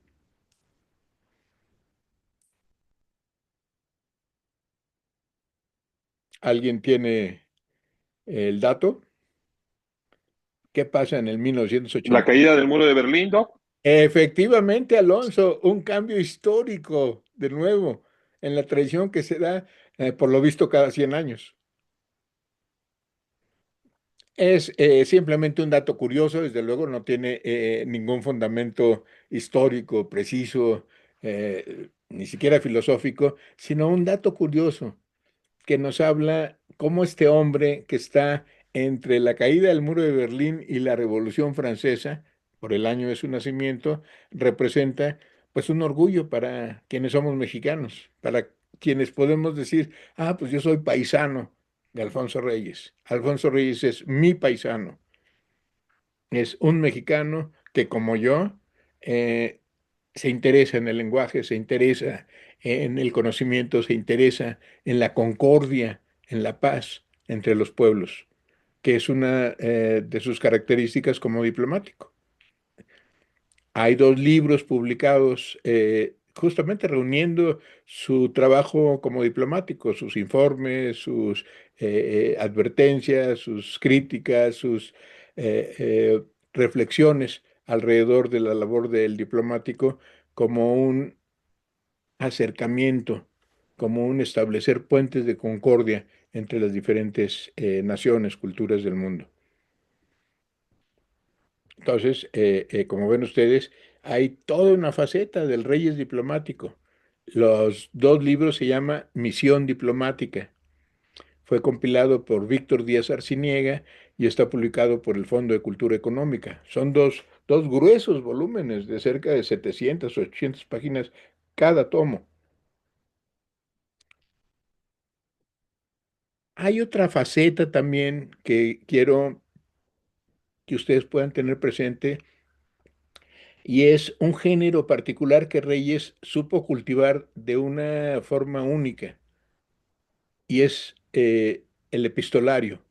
¿Alguien tiene el dato? ¿Qué pasa en el La 1980? caída del muro de Berlín, ¿no? Efectivamente, Alonso, un cambio histórico, de nuevo, en la tradición que se da, por lo visto, cada 100 años. Es simplemente un dato curioso, desde luego no tiene ningún fundamento histórico preciso, ni siquiera filosófico, sino un dato curioso que nos habla cómo este hombre que está entre la caída del muro de Berlín y la Revolución Francesa, por el año de su nacimiento, representa pues un orgullo para quienes somos mexicanos, para quienes podemos decir, ah, pues yo soy paisano de Alfonso Reyes. Alfonso Reyes es mi paisano, es un mexicano que como yo eh, se interesa en el lenguaje, se interesa en el conocimiento, se interesa en la concordia, en la paz entre los pueblos, que es una de sus características como diplomático. Hay dos libros publicados justamente reuniendo su trabajo como diplomático, sus informes, sus advertencias, sus críticas, sus eh, eh, reflexiones alrededor de la labor del diplomático como un acercamiento, como un establecer puentes de concordia entre las diferentes naciones, culturas del mundo. Entonces, como ven ustedes, hay toda una faceta del Reyes Diplomático. Los dos libros se llama Misión Diplomática. Fue compilado por Víctor Díaz Arciniega y está publicado por el Fondo de Cultura Económica. Son dos gruesos volúmenes de cerca de 700 o 800 páginas cada tomo. Hay otra faceta también que quiero que ustedes puedan tener presente y es un género particular que Reyes supo cultivar de una forma única, y es el epistolario,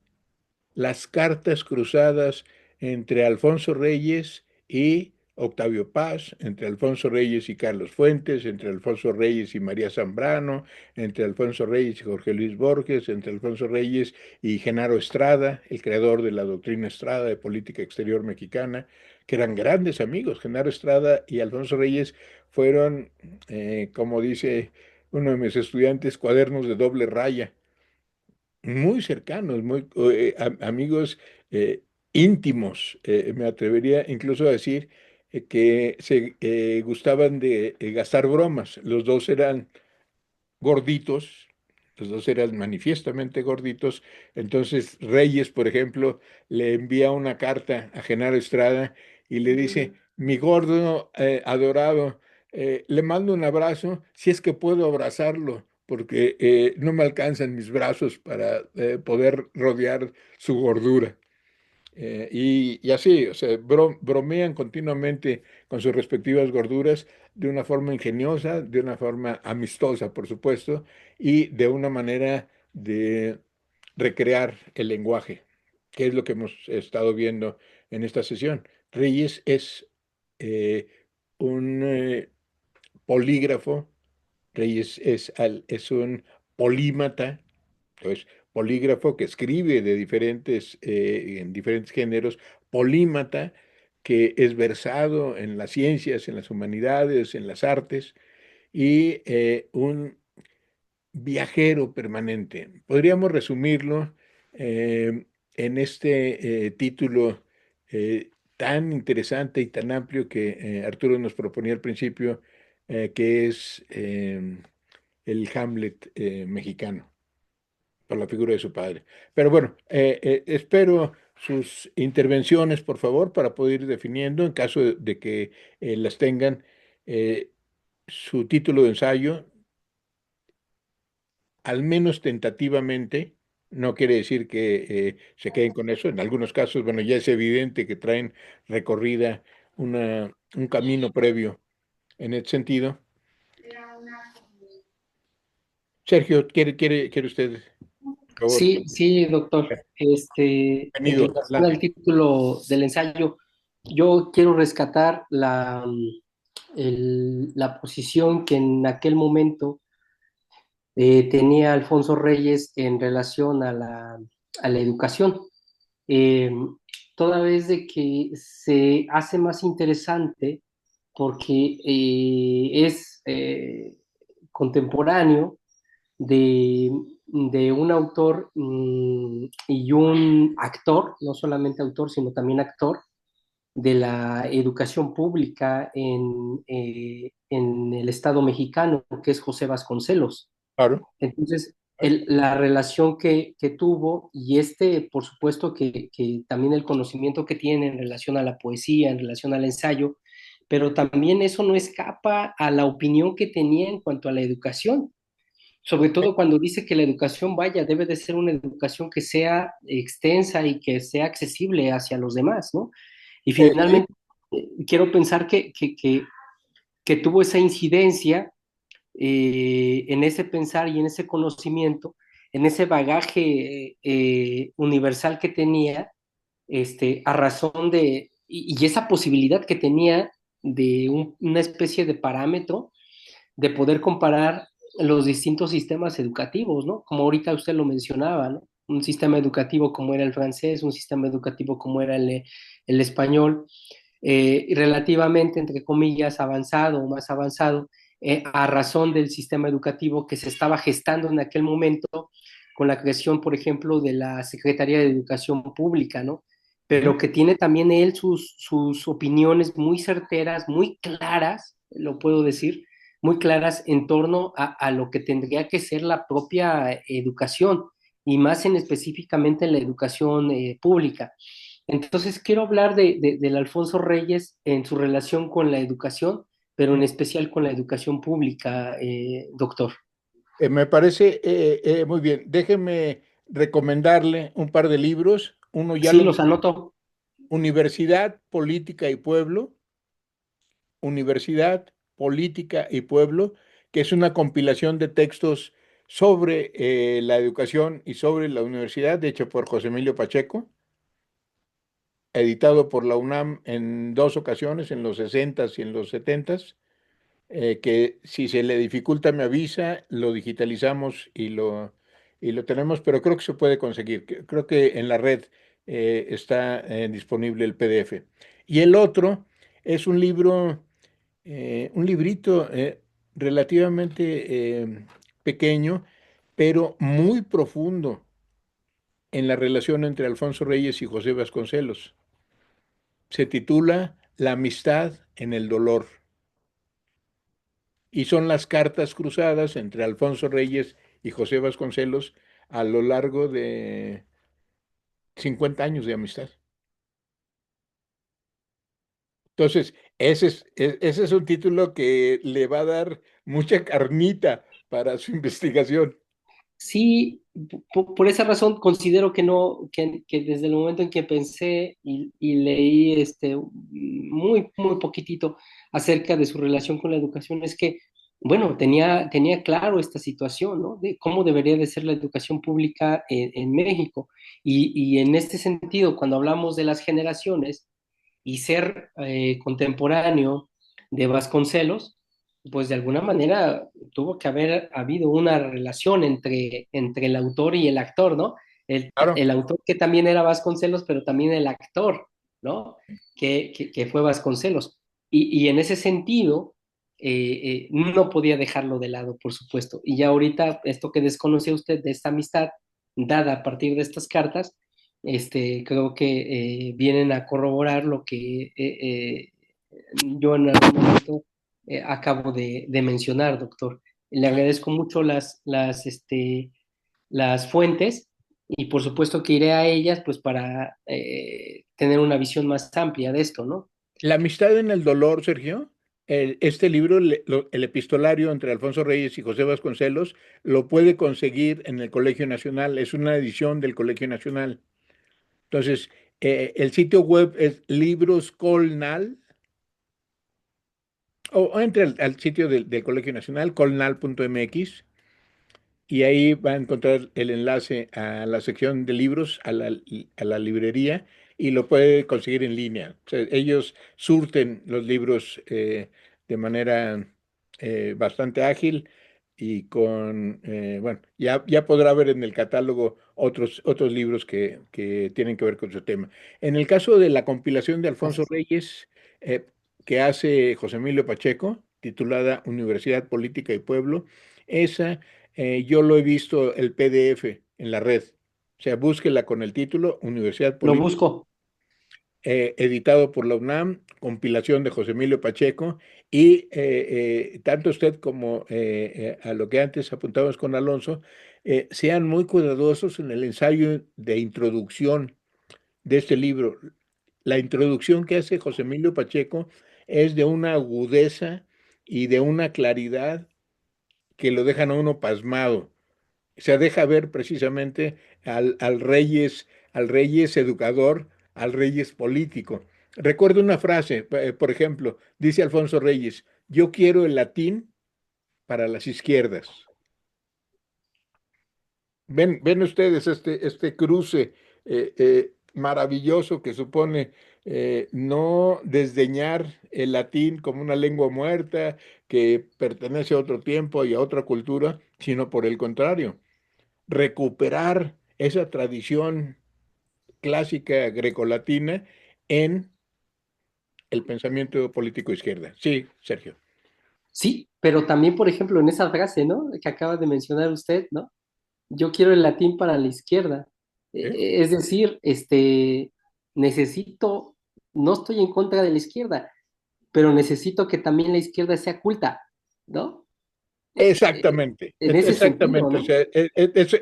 las cartas cruzadas entre Alfonso Reyes y Octavio Paz, entre Alfonso Reyes y Carlos Fuentes, entre Alfonso Reyes y María Zambrano, entre Alfonso Reyes y Jorge Luis Borges, entre Alfonso Reyes y Genaro Estrada, el creador de la doctrina Estrada de política exterior mexicana, que eran grandes amigos. Genaro Estrada y Alfonso Reyes fueron, como dice uno de mis estudiantes, cuadernos de doble raya, muy cercanos, muy amigos eh, íntimos. Me atrevería incluso a decir que se gustaban de gastar bromas. Los dos eran gorditos, los dos eran manifiestamente gorditos. Entonces Reyes, por ejemplo, le envía una carta a Genaro Estrada y le dice, mi gordo adorado, le mando un abrazo, si es que puedo abrazarlo, porque no me alcanzan mis brazos para poder rodear su gordura. Y así, o sea, bromean continuamente con sus respectivas gorduras de una forma ingeniosa, de una forma amistosa, por supuesto, y de una manera de recrear el lenguaje, que es lo que hemos estado viendo en esta sesión. Reyes es eh, un polígrafo, Reyes es un polímata, entonces, polígrafo que escribe en diferentes géneros, polímata que es versado en las ciencias, en las humanidades, en las artes, y un viajero permanente. Podríamos resumirlo en este título tan interesante y tan amplio que Arturo nos proponía al principio, que es el Hamlet mexicano por la figura de su padre. Pero bueno, espero sus intervenciones, por favor, para poder ir definiendo, en caso de que las tengan, eh, su título de ensayo, al menos tentativamente. No quiere decir que se queden con eso. En algunos casos, bueno, ya es evidente que traen recorrida un camino previo en ese sentido. Sergio, ¿quiere usted, por favor? Sí, sí, doctor. En Bienvenido, relación al adelante. título del ensayo, yo quiero rescatar la posición que en aquel momento tenía Alfonso Reyes en relación a la educación. Eh, Toda vez de que se hace más interesante porque es contemporáneo de un autor y un actor, no solamente autor, sino también actor de la educación pública en el Estado mexicano, que es José Vasconcelos. Claro. Entonces, la relación que tuvo y por supuesto, que también el conocimiento que tiene en relación a la poesía, en relación al ensayo, pero también eso no escapa a la opinión que tenía en cuanto a la educación, sobre todo cuando dice que la educación, vaya, debe de ser una educación que sea extensa y que sea accesible hacia los demás, ¿no? Y Sí. finalmente, quiero pensar que tuvo esa incidencia en ese pensar y en ese conocimiento, en ese bagaje universal que tenía, a razón y esa posibilidad que tenía de una especie de parámetro de poder comparar los distintos sistemas educativos, ¿no? Como ahorita usted lo mencionaba, ¿no? Un sistema educativo como era el francés, un sistema educativo como era el español, relativamente, entre comillas, avanzado o más avanzado, a razón del sistema educativo que se estaba gestando en aquel momento con la creación, por ejemplo, de la Secretaría de Educación Pública, ¿no? Ujú. Pero que tiene también él sus opiniones muy certeras, muy claras, lo puedo decir, muy claras en torno a lo que tendría que ser la propia educación y más en específicamente la educación pública. Entonces, quiero hablar del Alfonso Reyes en su relación con la educación, pero en especial con la educación pública, doctor. Me parece muy bien. Déjeme recomendarle un par de libros. Uno ya Sí, lo los dije, anoto. Universidad, Política y Pueblo. Universidad, Política y Pueblo, que es una compilación de textos sobre la educación y sobre la universidad, hecho por José Emilio Pacheco, editado por la UNAM en dos ocasiones, en los 60s y en los 70s, que si se le dificulta me avisa, lo digitalizamos y lo tenemos, pero creo que se puede conseguir. Creo que en la red está disponible el PDF. Y el otro es un libro, un librito relativamente pequeño, pero muy profundo en la relación entre Alfonso Reyes y José Vasconcelos. Se titula La amistad en el dolor y son las cartas cruzadas entre Alfonso Reyes y José Vasconcelos a lo largo de 50 años de amistad. Entonces, ese es un título que le va a dar mucha carnita para su investigación. Sí, por esa razón considero que no, que desde el momento en que pensé y leí muy poquitito acerca de su relación con la educación, es que, bueno, tenía claro esta situación, ¿no? De cómo debería de ser la educación pública en México. Y en este sentido, cuando hablamos de las generaciones y ser contemporáneo de Vasconcelos, pues de alguna manera tuvo que haber habido una relación entre el autor y el actor, ¿no? Claro. El autor que también era Vasconcelos, pero también el actor, ¿no? Que fue Vasconcelos. Y en ese sentido, no podía dejarlo de lado, por supuesto. Y ya ahorita, esto que desconocía usted de esta amistad dada a partir de estas cartas, creo que vienen a corroborar lo que yo en algún momento acabo de mencionar, doctor. Le agradezco mucho las fuentes y por supuesto que iré a ellas pues para tener una visión más amplia de esto, ¿no? La amistad en el dolor, Sergio. Este libro, el epistolario entre Alfonso Reyes y José Vasconcelos, lo puede conseguir en el Colegio Nacional. Es una edición del Colegio Nacional. Entonces, el sitio web es Libros Colnal, o entre al sitio del Colegio Nacional, colnal.mx, y ahí va a encontrar el enlace a la sección de libros, a la librería, y lo puede conseguir en línea. O sea, ellos surten los libros de manera bastante ágil y bueno, ya podrá ver en el catálogo otros libros que tienen que ver con su tema. En el caso de la compilación de Alfonso Gracias. Reyes, eh, que hace José Emilio Pacheco, titulada Universidad Política y Pueblo. Esa yo lo he visto el PDF en la red. O sea, búsquela con el título Universidad Lo Política, busco. editado por la UNAM, compilación de José Emilio Pacheco, y tanto usted como a lo que antes apuntábamos con Alonso, sean muy cuidadosos en el ensayo de introducción de este libro. La introducción que hace José Emilio Pacheco es de una agudeza y de una claridad que lo dejan a uno pasmado. Se deja ver precisamente al Reyes educador, al Reyes político. Recuerdo una frase, por ejemplo, dice Alfonso Reyes: yo quiero el latín para las izquierdas. Ven ustedes este cruce maravilloso que supone no desdeñar el latín como una lengua muerta que pertenece a otro tiempo y a otra cultura, sino por el contrario, recuperar esa tradición clásica grecolatina en el pensamiento político izquierda. Sí, Sergio. Sí, pero también, por ejemplo, en esa frase, ¿no? Que acaba de mencionar usted, ¿no? Yo quiero el latín para la izquierda. ¿Sí? Es decir, necesito, no estoy en contra de la izquierda, pero necesito que también la izquierda sea culta, ¿no? Exactamente, En ese sentido, exactamente. O ¿no? sea,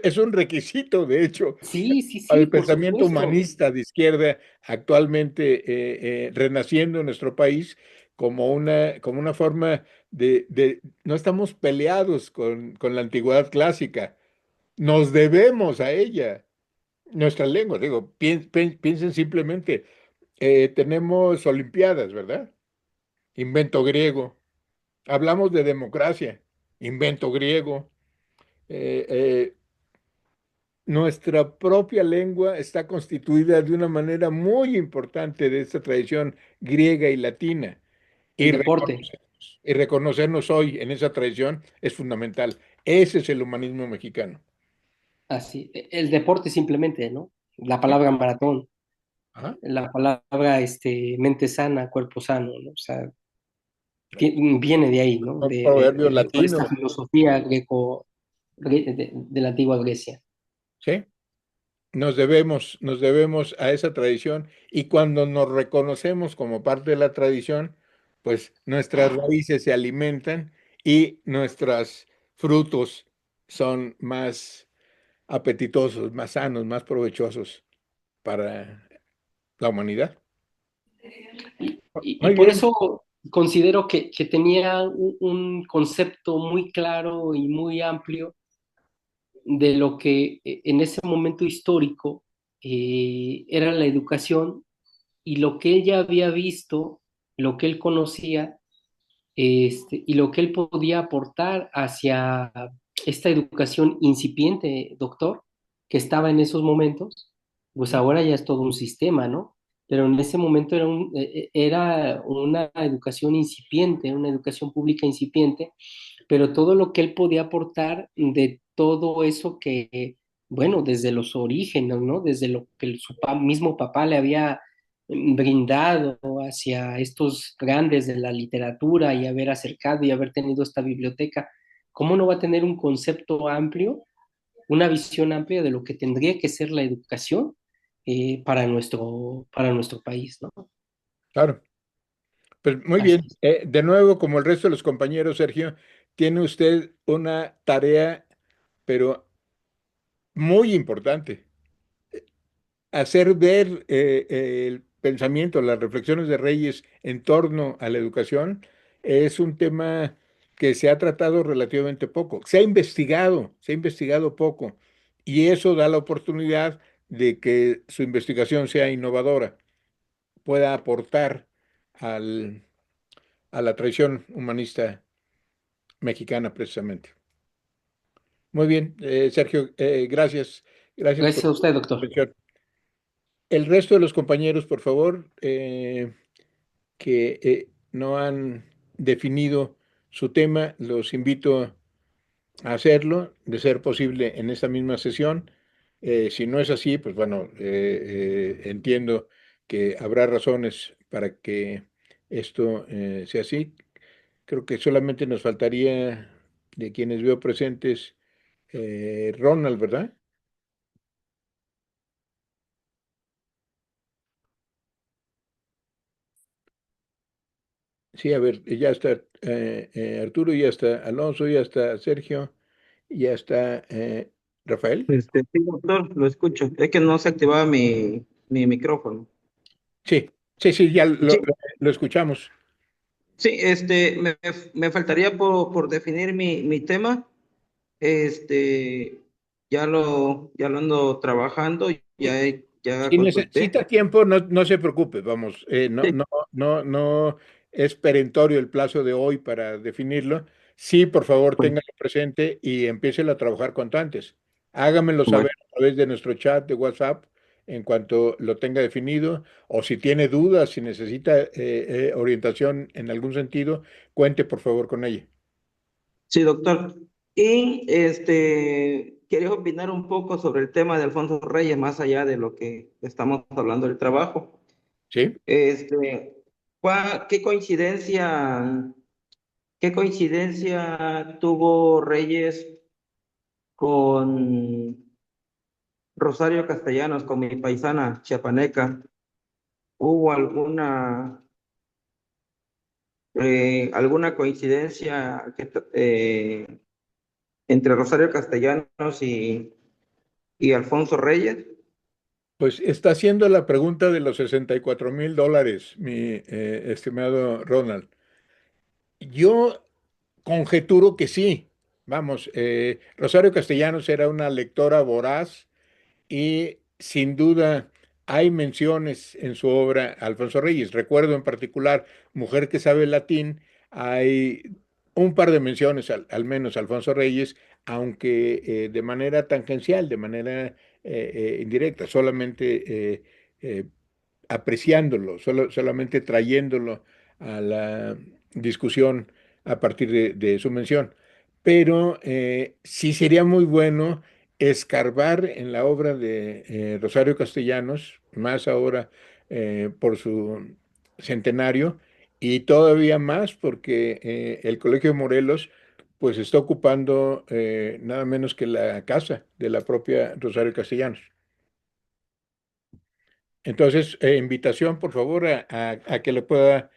es un requisito, de hecho, Sí, sí, para sí, el por pensamiento supuesto. humanista de izquierda actualmente renaciendo en nuestro país como una forma no estamos peleados con la antigüedad clásica, nos debemos a ella, nuestra lengua. Digo, piensen simplemente, tenemos Olimpiadas, ¿verdad? Invento griego. Hablamos de democracia, invento griego. Eh, eh, Nuestra propia lengua está constituida de una manera muy importante de esta tradición griega y latina. El Y deporte, reconocernos hoy en esa tradición es fundamental. Ese es el humanismo mexicano. así, el deporte simplemente, ¿no? La Sí. palabra maratón, Ajá. la palabra mente sana, cuerpo sano, ¿no? O sea, viene de ahí, ¿no? Un proverbio De toda esta latino, filosofía de la antigua Grecia. ¿sí? Nos debemos a esa tradición, y cuando nos reconocemos como parte de la tradición, pues nuestras raíces se alimentan y nuestros frutos son más apetitosos, más sanos, más provechosos para la humanidad. Y Muy por bien. eso considero que tenía un concepto muy claro y muy amplio de lo que en ese momento histórico era la educación y lo que él ya había visto, lo que él conocía, y lo que él podía aportar hacia esta educación incipiente, doctor, que estaba en esos momentos, pues ahora ya es todo un sistema, ¿no? Pero en ese momento era una educación incipiente, una educación pública incipiente, pero todo lo que él podía aportar de todo eso que, bueno, desde los orígenes, ¿no? Desde lo que mismo papá le había brindado hacia estos grandes de la literatura y haber acercado y haber tenido esta biblioteca, ¿cómo no va a tener un concepto amplio, una visión amplia de lo que tendría que ser la educación para nuestro país, ¿no? Claro. Pues muy Así bien. es. De nuevo, como el resto de los compañeros, Sergio, tiene usted una tarea, pero muy importante: hacer ver el pensamiento, las reflexiones de Reyes en torno a la educación. Es un tema que se ha tratado relativamente poco. Se ha investigado poco, y eso da la oportunidad de que su investigación sea innovadora, pueda aportar al- a la tradición humanista mexicana precisamente. Muy bien, Sergio, gracias. Gracias por Gracias a usted, su doctor. atención. El resto de los compañeros, por favor, que no han definido su tema, los invito a hacerlo, de ser posible en esta misma sesión. Si no es así, pues bueno, entiendo que habrá razones para que esto sea así. Creo que solamente nos faltaría de quienes veo presentes, Ronald, ¿verdad? Sí, a ver, ya está Arturo, ya está Alonso, ya está Sergio, ya está Rafael. Sí, doctor, lo escucho. Es que no se activaba mi micrófono. Sí, sí, sí, ya Sí, lo escuchamos. sí, me faltaría por definir mi tema. Este, ya lo ando trabajando, ya Si consulté. necesita tiempo, no se preocupe, vamos, Sí, no es perentorio el plazo de hoy para definirlo. Sí, por favor, bueno, téngalo presente y empiécelo a trabajar cuanto antes. Hágamelo bueno. saber a través de nuestro chat de WhatsApp en cuanto lo tenga definido, o si tiene dudas, si necesita orientación en algún sentido, cuente por favor con ella. Sí, doctor. Y quería opinar un poco sobre el tema de Alfonso Reyes, más allá de lo que estamos hablando del trabajo. ¿Sí? Este, ¿qué coincidencia tuvo Reyes con Rosario Castellanos, con mi paisana chiapaneca? ¿Hubo alguna coincidencia entre Rosario Castellanos y Alfonso Reyes? Pues está haciendo la pregunta de los $64,000, mi estimado Ronald. Yo conjeturo que sí. Vamos, Rosario Castellanos era una lectora voraz y sin duda hay menciones en su obra a Alfonso Reyes. Recuerdo en particular Mujer que sabe latín, hay un par de menciones al menos a Alfonso Reyes, aunque de manera tangencial, de manera indirecta, solamente apreciándolo, solamente trayéndolo a la discusión a partir de su mención. Pero sí sería muy bueno escarbar en la obra de Rosario Castellanos, más ahora por su centenario, y todavía más porque el Colegio de Morelos pues está ocupando nada menos que la casa de la propia Rosario Castellanos. Entonces, invitación, por favor, a que lo pueda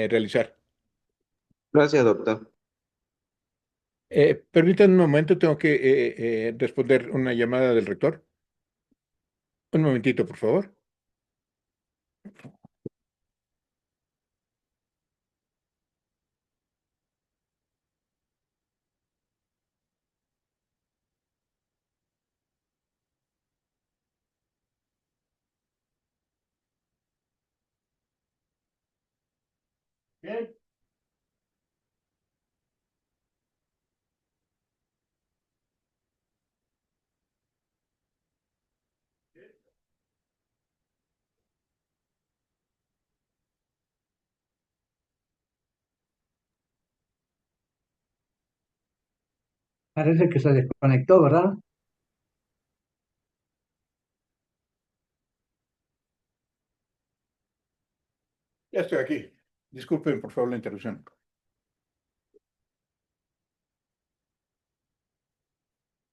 realizar. Gracias, doctor. Permítanme un momento, tengo que responder una llamada del rector. Un momentito, por favor. Bien. Parece que se desconectó, ¿verdad? Ya estoy aquí. Disculpen, por favor, la interrupción.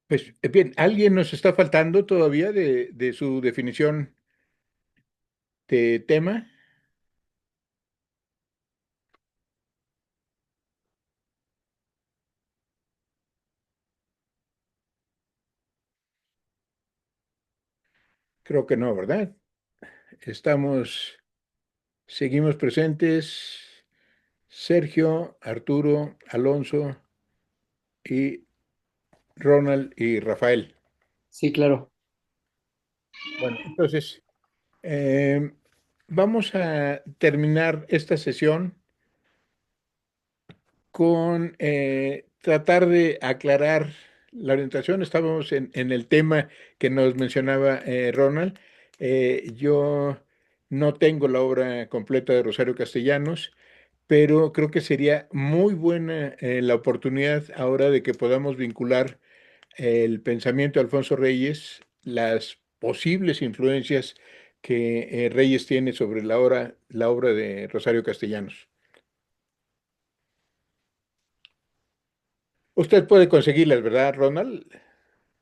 Pues bien, ¿alguien nos está faltando todavía de su definición de tema? Creo que no, ¿verdad? Seguimos presentes. Sergio, Arturo, Alonso y Ronald y Rafael. Sí, claro. Bueno, entonces, eh, vamos a terminar esta sesión con tratar de aclarar la orientación. Estábamos en el tema que nos mencionaba Ronald. Yo no tengo la obra completa de Rosario Castellanos, pero creo que sería muy buena la oportunidad ahora de que podamos vincular el pensamiento de Alfonso Reyes, las posibles influencias que Reyes tiene sobre la obra de Rosario Castellanos. Usted puede conseguirlas, ¿verdad, Ronald?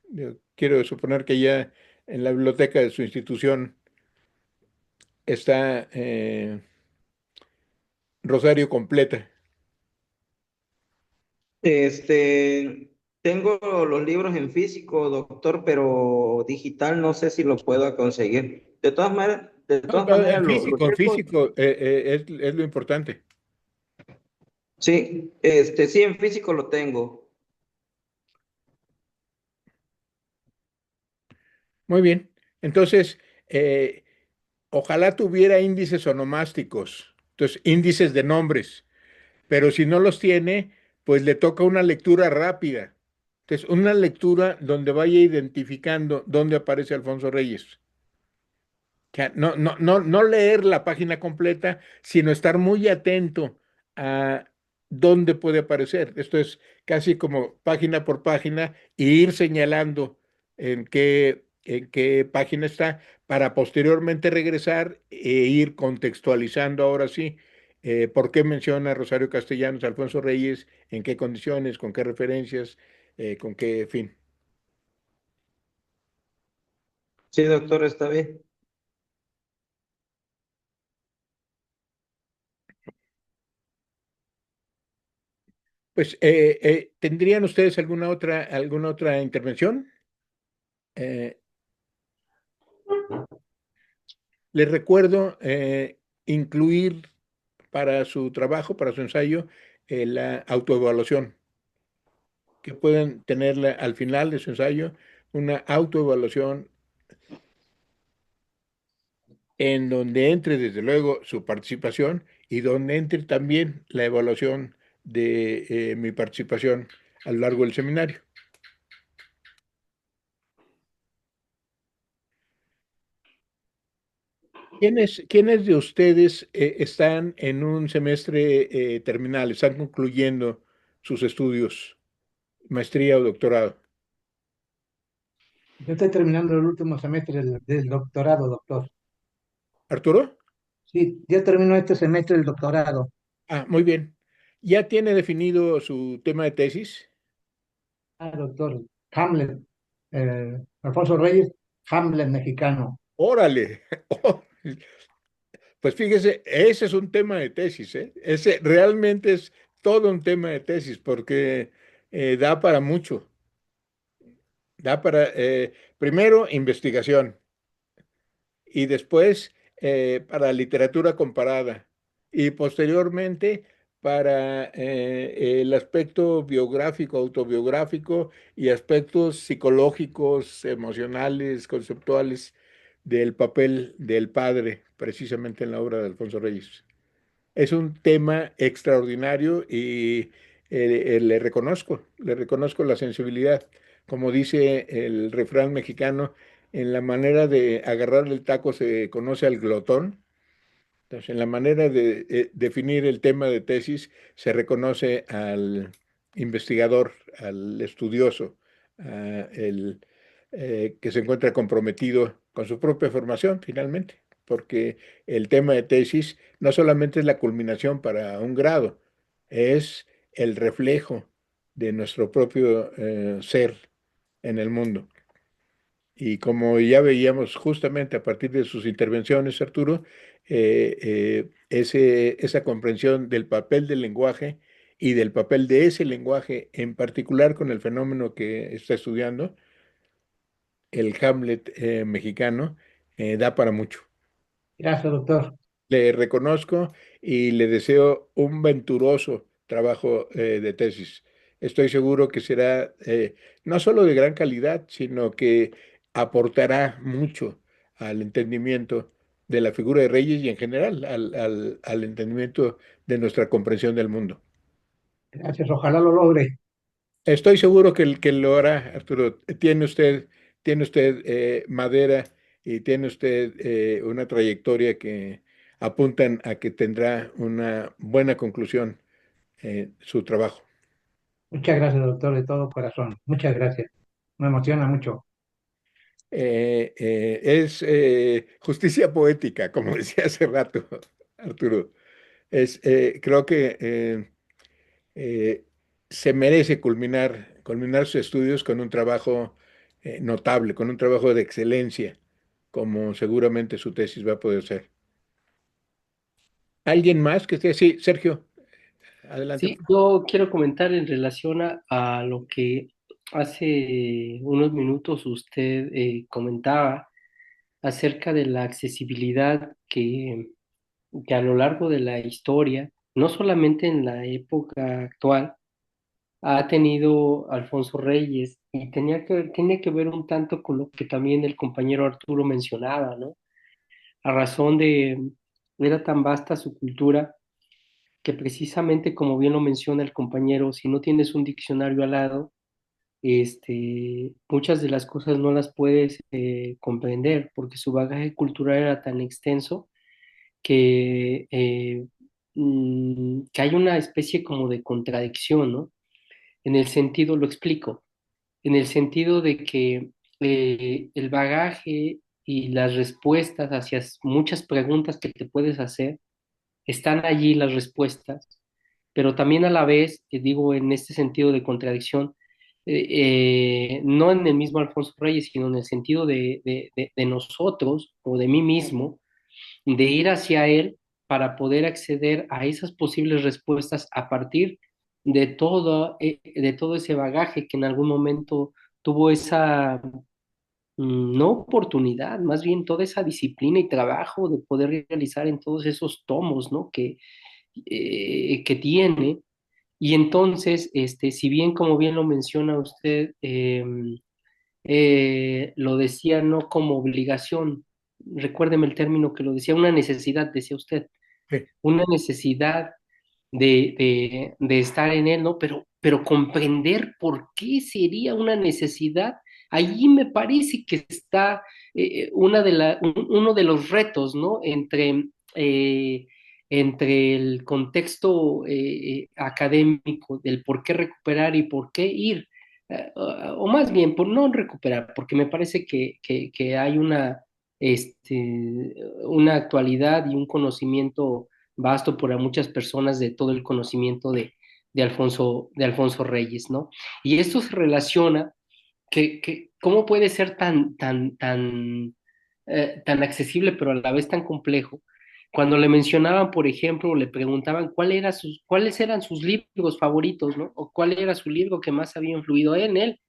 Yo quiero suponer que ya en la biblioteca de su institución está Rosario completa. Tengo los libros en físico, doctor, pero digital no sé si lo puedo conseguir. De No, todas maneras lo en checo. físico es lo importante. Sí, sí, en físico lo tengo. Muy bien. Entonces, eh, ojalá tuviera índices onomásticos, entonces índices de nombres, pero si no los tiene, pues le toca una lectura rápida. Entonces, una lectura donde vaya identificando dónde aparece Alfonso Reyes. Sea, no leer la página completa, sino estar muy atento a dónde puede aparecer. Esto es casi como página por página e ir señalando en qué página está para posteriormente regresar e ir contextualizando ahora sí por qué menciona Rosario Castellanos, Alfonso Reyes, en qué condiciones, con qué referencias, con qué fin. Sí, doctor, está bien. Pues, ¿tendrían ustedes alguna otra intervención? Eh, Les recuerdo incluir para su trabajo, para su ensayo, la autoevaluación, que pueden tenerla al final de su ensayo, una autoevaluación en donde entre desde luego su participación y donde entre también la evaluación de mi participación a lo largo del seminario. ¿Quiénes de ustedes están en un semestre terminal, están concluyendo sus estudios, maestría o doctorado? Yo estoy terminando el último semestre del doctorado, doctor. ¿Arturo? Sí, ya terminó este semestre el doctorado. Ah, muy bien. ¿Ya tiene definido su tema de tesis? Ah, doctor, Hamlet, Alfonso Reyes, Hamlet mexicano. Órale. Oh, pues fíjese, ese es un tema de tesis, ¿eh? Ese realmente es todo un tema de tesis porque da para mucho. Da para, primero, investigación y después para literatura comparada y posteriormente para el aspecto biográfico, autobiográfico y aspectos psicológicos, emocionales, conceptuales del papel del padre, precisamente en la obra de Alfonso Reyes. Es un tema extraordinario y le reconozco la sensibilidad, como dice el refrán mexicano, en la manera de agarrar el taco se conoce al glotón. Entonces, en la manera de definir el tema de tesis se reconoce al investigador, al estudioso, que se encuentra comprometido con su propia formación, finalmente, porque el tema de tesis no solamente es la culminación para un grado, es el reflejo de nuestro propio ser en el mundo. Y como ya veíamos justamente a partir de sus intervenciones, Arturo, esa comprensión del papel del lenguaje y del papel de ese lenguaje en particular con el fenómeno que está estudiando, el Hamlet mexicano, da para mucho. Gracias, doctor. Le reconozco y le deseo un venturoso trabajo de tesis. Estoy seguro que será no solo de gran calidad, sino que aportará mucho al entendimiento de la figura de Reyes y en general al entendimiento de nuestra comprensión del mundo. Gracias, ojalá lo logre. Estoy seguro que lo hará, Arturo. Tiene usted madera y tiene usted una trayectoria que apuntan a que tendrá una buena conclusión su trabajo. Muchas gracias, doctor, de todo corazón. Muchas gracias. Me emociona mucho. es justicia poética, como decía hace rato Arturo. Creo que eh, se merece culminar sus estudios con un trabajo notable, con un trabajo de excelencia, como seguramente su tesis va a poder ser. ¿Alguien más que esté así? Sergio, adelante. Sí, yo quiero comentar en relación a lo que hace unos minutos usted comentaba acerca de la accesibilidad que a lo largo de la historia, no solamente en la época actual, ha tenido Alfonso Reyes y tiene que ver un tanto con lo que también el compañero Arturo mencionaba, ¿no? A razón de, era tan vasta su cultura que precisamente como bien lo menciona el compañero, si no tienes un diccionario al lado, muchas de las cosas no las puedes comprender porque su bagaje cultural era tan extenso que, que hay una especie como de contradicción, ¿no? En el sentido, lo explico, en el sentido de que el bagaje y las respuestas hacia muchas preguntas que te puedes hacer, están allí las respuestas, pero también a la vez, digo, en este sentido de contradicción, no en el mismo Alfonso Reyes, sino en el sentido de nosotros o de mí mismo, de ir hacia él para poder acceder a esas posibles respuestas a partir de todo ese bagaje que en algún momento tuvo esa, no oportunidad, más bien toda esa disciplina y trabajo de poder realizar en todos esos tomos, ¿no? Que tiene. Y entonces, si bien, como bien lo menciona usted, lo decía no como obligación, recuérdeme el término que lo decía, una necesidad, decía usted, Sí. una necesidad de estar en él, ¿no? Pero comprender por qué sería una necesidad, allí me parece que está uno de los retos, ¿no? Entre el contexto académico del por qué recuperar y por qué ir, o más bien, por no recuperar, porque me parece que hay una actualidad y un conocimiento vasto por muchas personas de todo el conocimiento de Alfonso Reyes, ¿no? Y esto se relaciona cómo puede ser tan accesible, pero a la vez tan complejo. Cuando le mencionaban, por ejemplo, le preguntaban cuáles eran sus libros favoritos, ¿no? O cuál era su libro que más había influido en él.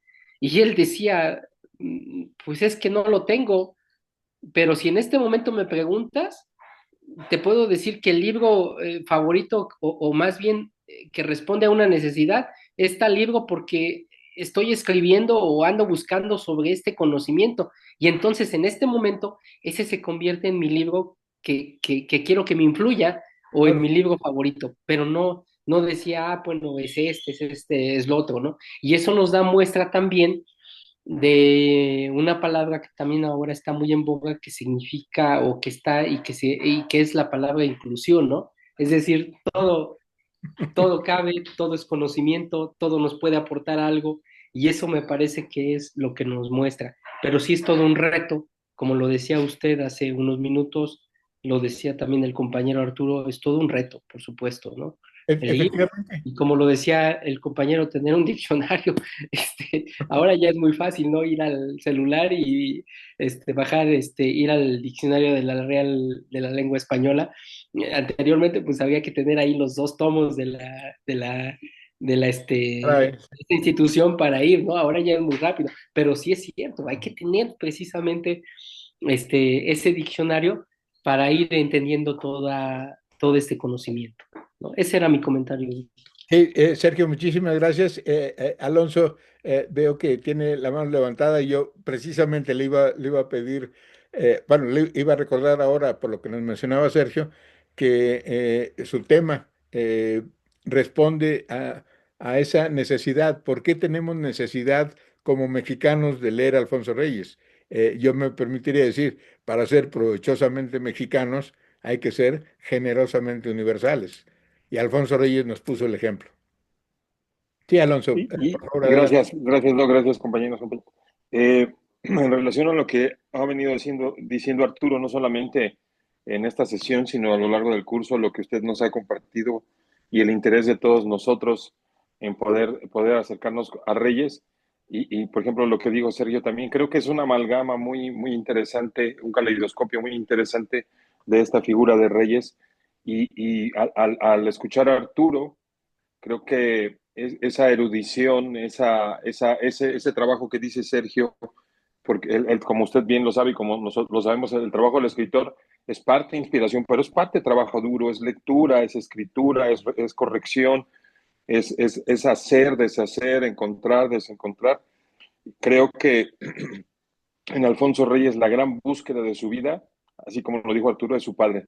Y él decía, pues es que no lo tengo, pero si en este momento me preguntas, te puedo decir que el libro favorito, o más bien que responde a una necesidad, es tal libro porque estoy escribiendo o ando buscando sobre este conocimiento. Y entonces en este momento, ese se convierte en mi libro que quiero que me influya o en Claro. mi libro favorito, pero no decía, bueno, es lo otro, ¿no? Y eso nos da muestra también de una palabra que también ahora está muy en boga, que significa o que está y que es la palabra inclusión, ¿no? Es decir, todo cabe, todo es conocimiento, todo nos puede aportar algo y eso me parece que es lo que nos muestra. Pero sí es todo un reto, como lo decía usted hace unos minutos, lo decía también el compañero Arturo, es todo un reto, por supuesto, ¿no? El ir, Efectivamente. y como lo decía el compañero, tener un diccionario, ahora ya es muy fácil, ¿no? Ir al celular y bajar, ir al diccionario de la Real de la Lengua Española. Anteriormente, pues había que tener ahí los dos tomos de Ahora, esta institución para ir, ¿no? Ahora ya es muy rápido, pero sí es cierto, hay que tener precisamente ese diccionario para ir entendiendo todo este conocimiento, ¿no? Ese era mi comentario. sí, Sergio, muchísimas gracias. Alonso, veo que tiene la mano levantada y yo precisamente le iba a pedir, bueno, le iba a recordar ahora, por lo que nos mencionaba Sergio, que su tema responde a esa necesidad. ¿Por qué tenemos necesidad como mexicanos de leer a Alfonso Reyes? Yo me permitiría decir, para ser provechosamente mexicanos hay que ser generosamente universales. Y Alfonso Reyes nos puso el ejemplo. Sí, Alonso, por favor, adelante. Gracias, gracias, no, gracias, compañeros. en relación a lo que ha venido diciendo Arturo, no solamente en esta sesión, sino a lo largo del curso, lo que usted nos ha compartido y el interés de todos nosotros en poder acercarnos a Reyes. Por ejemplo, lo que digo Sergio también, creo que es una amalgama muy interesante, un caleidoscopio muy interesante de esta figura de Reyes. Al escuchar a Arturo, creo que esa erudición, ese trabajo que dice Sergio, porque como usted bien lo sabe y como nosotros lo sabemos, el trabajo del escritor es parte de inspiración, pero es parte de trabajo duro, es lectura, es escritura, es corrección, es hacer, deshacer, encontrar, desencontrar. Creo que en Alfonso Reyes la gran búsqueda de su vida, así como lo dijo Arturo, es su padre.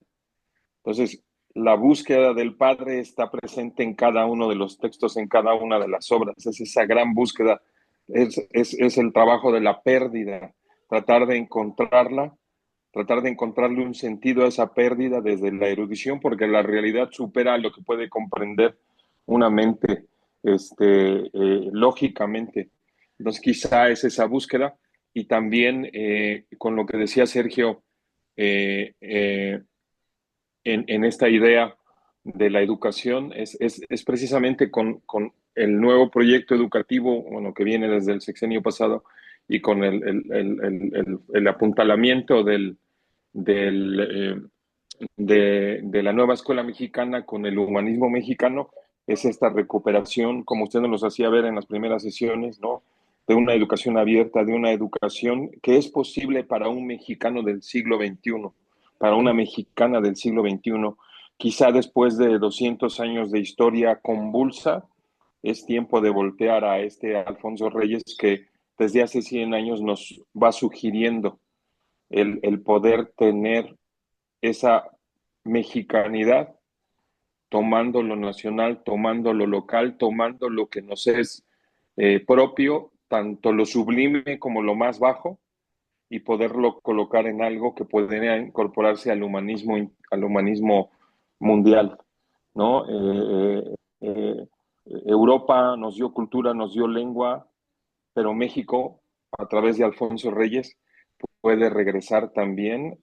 Entonces, la búsqueda del Padre está presente en cada uno de los textos, en cada una de las obras. Es esa gran búsqueda, es el trabajo de la pérdida, tratar de encontrarla, tratar de encontrarle un sentido a esa pérdida desde la erudición, porque la realidad supera lo que puede comprender una mente lógicamente. Entonces, quizá es esa búsqueda y también con lo que decía Sergio, eh, eh, en esta idea de la educación es precisamente con el nuevo proyecto educativo, bueno, que viene desde el sexenio pasado y con el apuntalamiento del, de la nueva escuela mexicana con el humanismo mexicano, es esta recuperación, como usted nos los hacía ver en las primeras sesiones, ¿no? De una educación abierta, de una educación que es posible para un mexicano del siglo XXI, para una mexicana del siglo XXI. Quizá después de 200 años de historia convulsa, es tiempo de voltear a este Alfonso Reyes que desde hace 100 años nos va sugiriendo el poder tener esa mexicanidad, tomando lo nacional, tomando lo local, tomando lo que nos es propio, tanto lo sublime como lo más bajo, y poderlo colocar en algo que podría incorporarse al humanismo mundial, ¿no? Europa nos dio cultura, nos dio lengua, pero México, a través de Alfonso Reyes, puede regresar también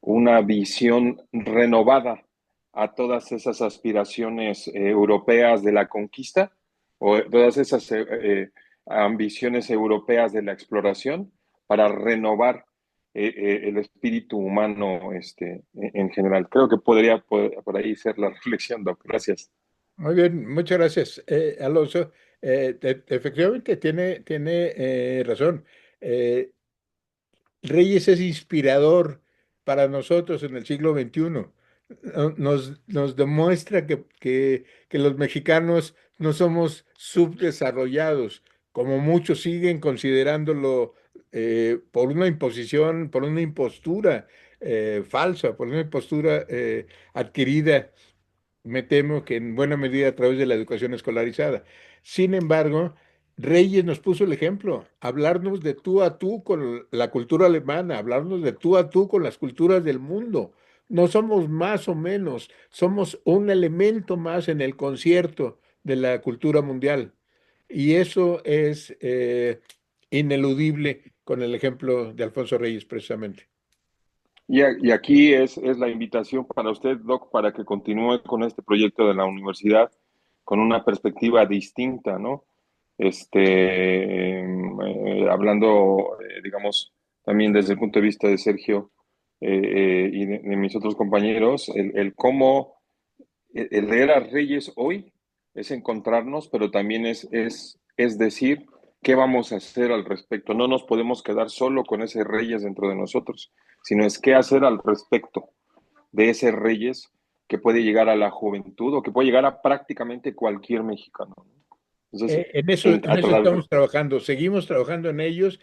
una visión renovada a todas esas aspiraciones europeas de la conquista o todas esas ambiciones europeas de la exploración para renovar el espíritu humano en general. Creo que podría por ahí ser la reflexión, Doc. Gracias. Muy bien, muchas gracias, Alonso. Efectivamente, tiene razón. Eh, Reyes es inspirador para nosotros en el siglo XXI. Nos demuestra que los mexicanos no somos subdesarrollados, como muchos siguen considerándolo por una imposición, por una impostura falsa, por una impostura adquirida, me temo que en buena medida a través de la educación escolarizada. Sin embargo, Reyes nos puso el ejemplo, hablarnos de tú a tú con la cultura alemana, hablarnos de tú a tú con las culturas del mundo. No somos más o menos, somos un elemento más en el concierto de la cultura mundial. Y eso es ineludible con el ejemplo de Alfonso Reyes, precisamente. Y aquí es la invitación para usted, Doc, para que continúe con este proyecto de la universidad con una perspectiva distinta, ¿no? Hablando, digamos, también desde el punto de vista de Sergio y de mis otros compañeros, el cómo el leer a Reyes hoy es encontrarnos, pero también es decir qué vamos a hacer al respecto. No nos podemos quedar solo con ese Reyes dentro de nosotros, sino es qué hacer al respecto de ese Reyes que puede llegar a la juventud o que puede llegar a prácticamente cualquier mexicano. Entonces, En eso estamos trabajando, seguimos trabajando en ellos.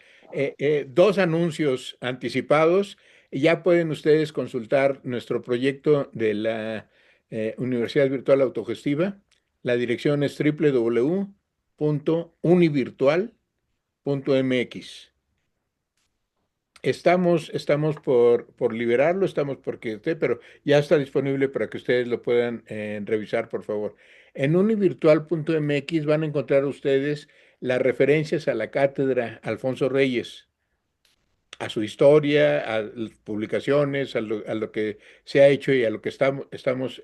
Dos anuncios anticipados. Ya pueden ustedes consultar nuestro proyecto de la Universidad Virtual Autogestiva. La dirección es www.univirtual.mx. Estamos por liberarlo, estamos porque esté, pero ya está disponible para que ustedes lo puedan revisar, por favor. En univirtual.mx van a encontrar ustedes las referencias a la cátedra Alfonso Reyes, a su historia, a las publicaciones, a lo que se ha hecho y a lo que estamos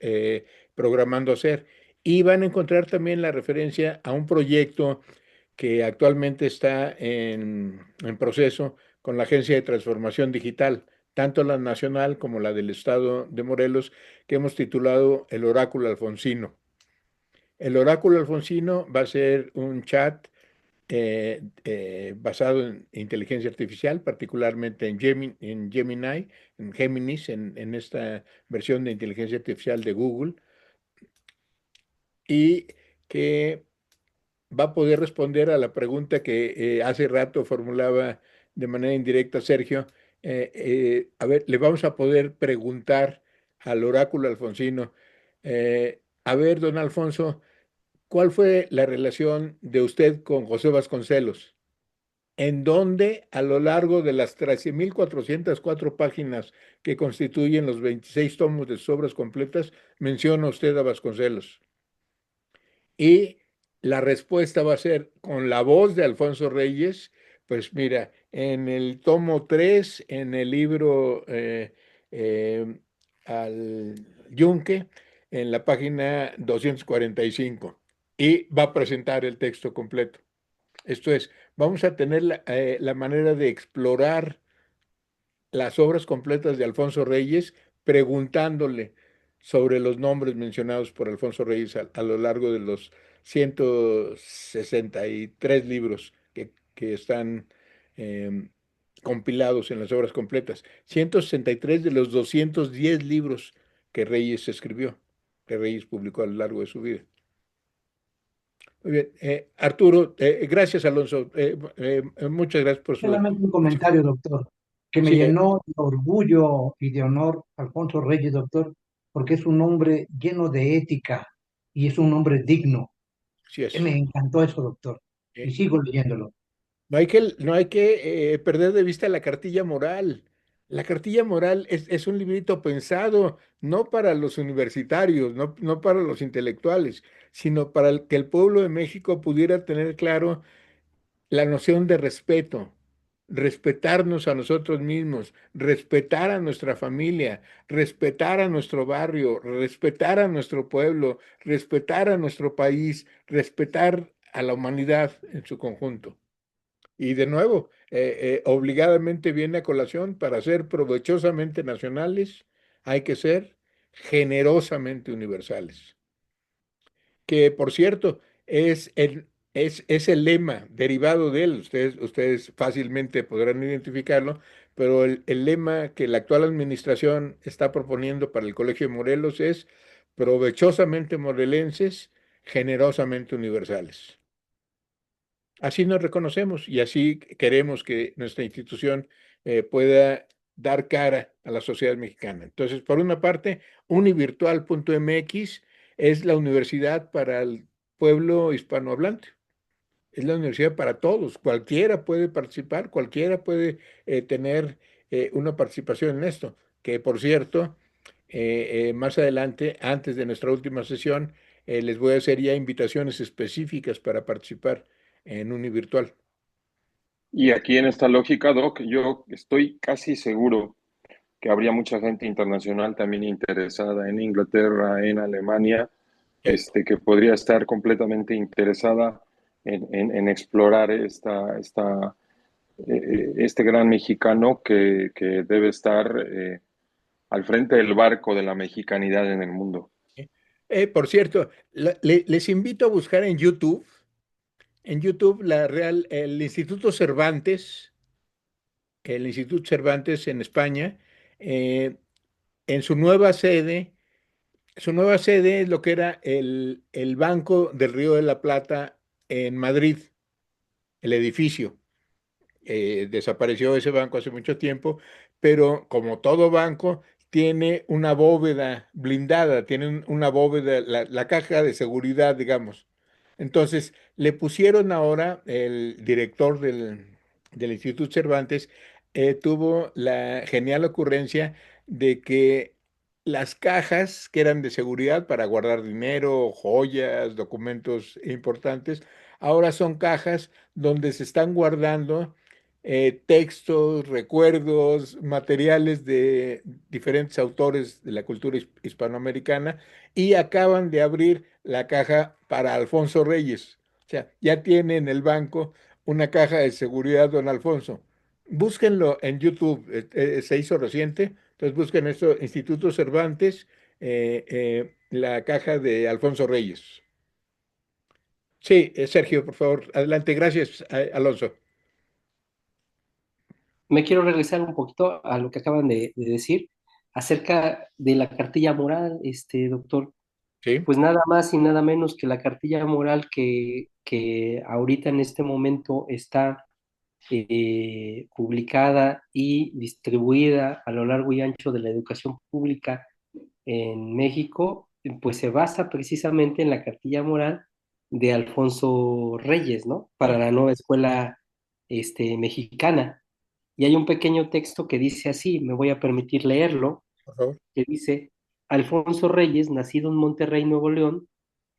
programando hacer. Y van a encontrar también la referencia a un proyecto que actualmente está en proceso con la Agencia de Transformación Digital, tanto la nacional como la del Estado de Morelos, que hemos titulado El Oráculo Alfonsino. El Oráculo Alfonsino va a ser un chat basado en inteligencia artificial, particularmente en Gemini, en Géminis, en esta versión de inteligencia artificial de Google, y que va a poder responder a la pregunta que hace rato formulaba de manera indirecta Sergio. A ver, le vamos a poder preguntar al oráculo alfonsino, a ver, don Alfonso, ¿cuál fue la relación de usted con José Vasconcelos? En donde a lo largo de las 13.404 páginas que constituyen los 26 tomos de sus obras completas, menciona usted a Vasconcelos. Y la respuesta va a ser con la voz de Alfonso Reyes. Pues mira, en el tomo 3 en el libro al Yunque, en la página 245, y va a presentar el texto completo. Esto es, vamos a tener la manera de explorar las obras completas de Alfonso Reyes, preguntándole sobre los nombres mencionados por Alfonso Reyes a lo largo de los 163 libros que están compilados en las obras completas. 163 de los 210 libros que Reyes escribió, que Reyes publicó a lo largo de su vida. Muy bien, Arturo, gracias, Alonso. Muchas gracias por su... Solamente un comentario, doctor, que me Sí, llenó de orgullo y de honor Alfonso Reyes, doctor, porque es un hombre lleno de ética y es un hombre digno. sí Me es. encantó eso, doctor, y Eh, sigo leyéndolo. no hay que perder de vista la cartilla moral. La cartilla moral es un librito pensado no para los universitarios, no para los intelectuales, sino para que el pueblo de México pudiera tener claro la noción de respeto, respetarnos a nosotros mismos, respetar a nuestra familia, respetar a nuestro barrio, respetar a nuestro pueblo, respetar a nuestro país, respetar a la humanidad en su conjunto. Y de nuevo, obligadamente viene a colación, para ser provechosamente nacionales, hay que ser generosamente universales, que por cierto es el lema derivado de él. Ustedes fácilmente podrán identificarlo, pero el lema que la actual administración está proponiendo para el Colegio de Morelos es provechosamente morelenses, generosamente universales. Así nos reconocemos y así queremos que nuestra institución pueda dar cara a la sociedad mexicana. Entonces, por una parte, univirtual.mx es la universidad para el pueblo hispanohablante. Es la universidad para todos. Cualquiera puede participar, cualquiera puede tener una participación en esto. Que por cierto, más adelante, antes de nuestra última sesión, les voy a hacer ya invitaciones específicas para participar en Univirtual. Y aquí en esta lógica, Doc, yo estoy casi seguro que habría mucha gente internacional también interesada en Inglaterra, en Alemania, Eh, que podría estar completamente interesada en explorar este gran mexicano que debe estar al frente del barco de la mexicanidad en el mundo. por cierto, les invito a buscar en YouTube el Instituto Cervantes en España, eh, en su nueva sede es lo que era el Banco del Río de la Plata en Madrid, el edificio. Desapareció ese banco hace mucho tiempo, pero como todo banco, tiene una bóveda blindada, tiene una bóveda, la caja de seguridad, digamos. Entonces, le pusieron ahora, el director del Instituto Cervantes tuvo la genial ocurrencia de que las cajas que eran de seguridad para guardar dinero, joyas, documentos importantes, ahora son cajas donde se están guardando textos, recuerdos, materiales de diferentes autores de la cultura hispanoamericana y acaban de abrir la caja para Alfonso Reyes. O sea, ya tiene en el banco una caja de seguridad, don Alfonso. Búsquenlo en YouTube, se hizo reciente, entonces busquen esto, Instituto Cervantes, la caja de Alfonso Reyes. Sí, Sergio, por favor, adelante. Gracias, Alonso. Me quiero regresar un poquito a lo que acaban de decir acerca de la cartilla moral, doctor. Sí, Pues nada más y nada menos que la cartilla moral que ahorita en este momento está publicada y distribuida a lo largo y ancho de la educación pública en México, pues se basa precisamente en la cartilla moral de Alfonso Reyes, ¿no? Para la nueva escuela mexicana. Y hay un pequeño texto que dice así, me voy a permitir leerlo, por favor. que dice, Alfonso Reyes, nacido en Monterrey, Nuevo León,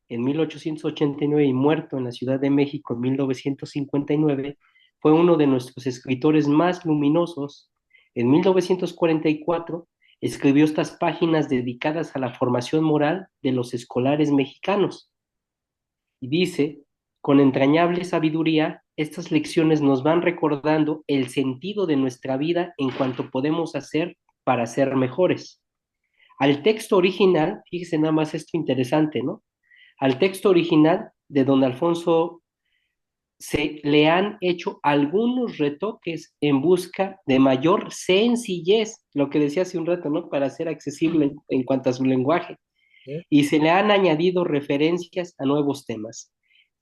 en 1889 y muerto en la Ciudad de México en 1959, fue uno de nuestros escritores más luminosos. En 1944 escribió estas páginas dedicadas a la formación moral de los escolares mexicanos. Y dice, con entrañable sabiduría, estas lecciones nos van recordando el sentido de nuestra vida en cuanto podemos hacer para ser mejores. Al texto original, fíjese nada más esto interesante, ¿no? Al texto original de don Alfonso se le han hecho algunos retoques en busca de mayor sencillez, lo que decía hace un rato, ¿no? Para ser accesible en cuanto a su lenguaje. ¿Eh? Y se le han añadido referencias a nuevos temas.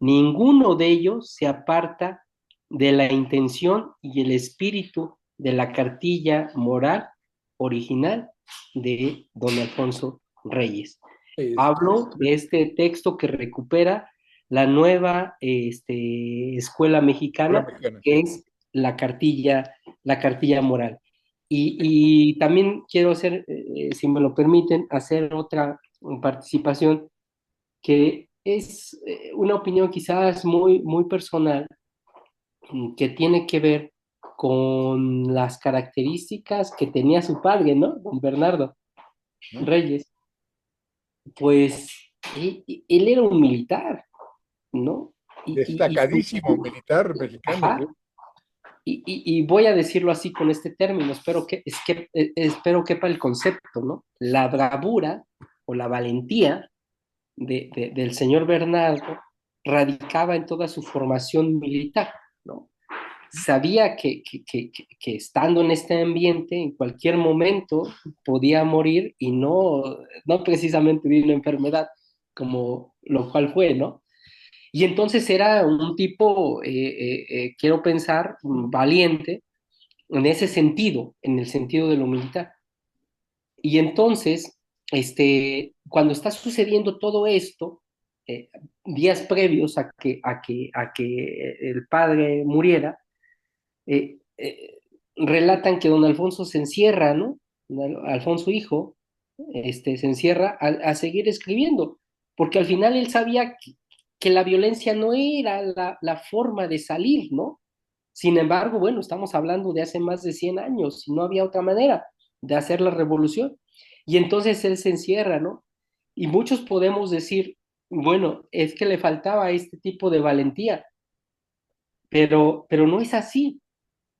Ninguno de ellos se aparta de la intención y el espíritu de la cartilla moral original de don Alfonso Reyes. Hablo de este texto que recupera la nueva escuela Hola, mexicana, mexicana. que es la cartilla moral. Y también quiero hacer, si me lo permiten, hacer otra participación que es una opinión quizás muy, muy personal, que tiene que ver con las características que tenía su padre, ¿no? Don Bernardo ¿No? Reyes. Pues él era un militar, ¿no? Y Destacadísimo militar mexicano, sí. ajá, y voy a decirlo así con este término, espero quepa el concepto, ¿no? La bravura o la valentía del señor Bernardo radicaba en toda su formación militar, ¿no? Sabía que estando en este ambiente, en cualquier momento podía morir y no precisamente de una enfermedad, como lo cual fue, ¿no? Y entonces era un tipo, quiero pensar, valiente en ese sentido, en el sentido de lo militar. Y entonces, cuando está sucediendo todo esto, días previos a que el padre muriera, relatan que don Alfonso se encierra, ¿no? Alfonso hijo, se encierra a seguir escribiendo, porque al final él sabía que la violencia no era la forma de salir, ¿no? Sin embargo, bueno, estamos hablando de hace más de 100 años y no había otra manera de hacer la revolución. Y entonces él se encierra, ¿no? Y muchos podemos decir, bueno, es que le faltaba este tipo de valentía, pero no es así,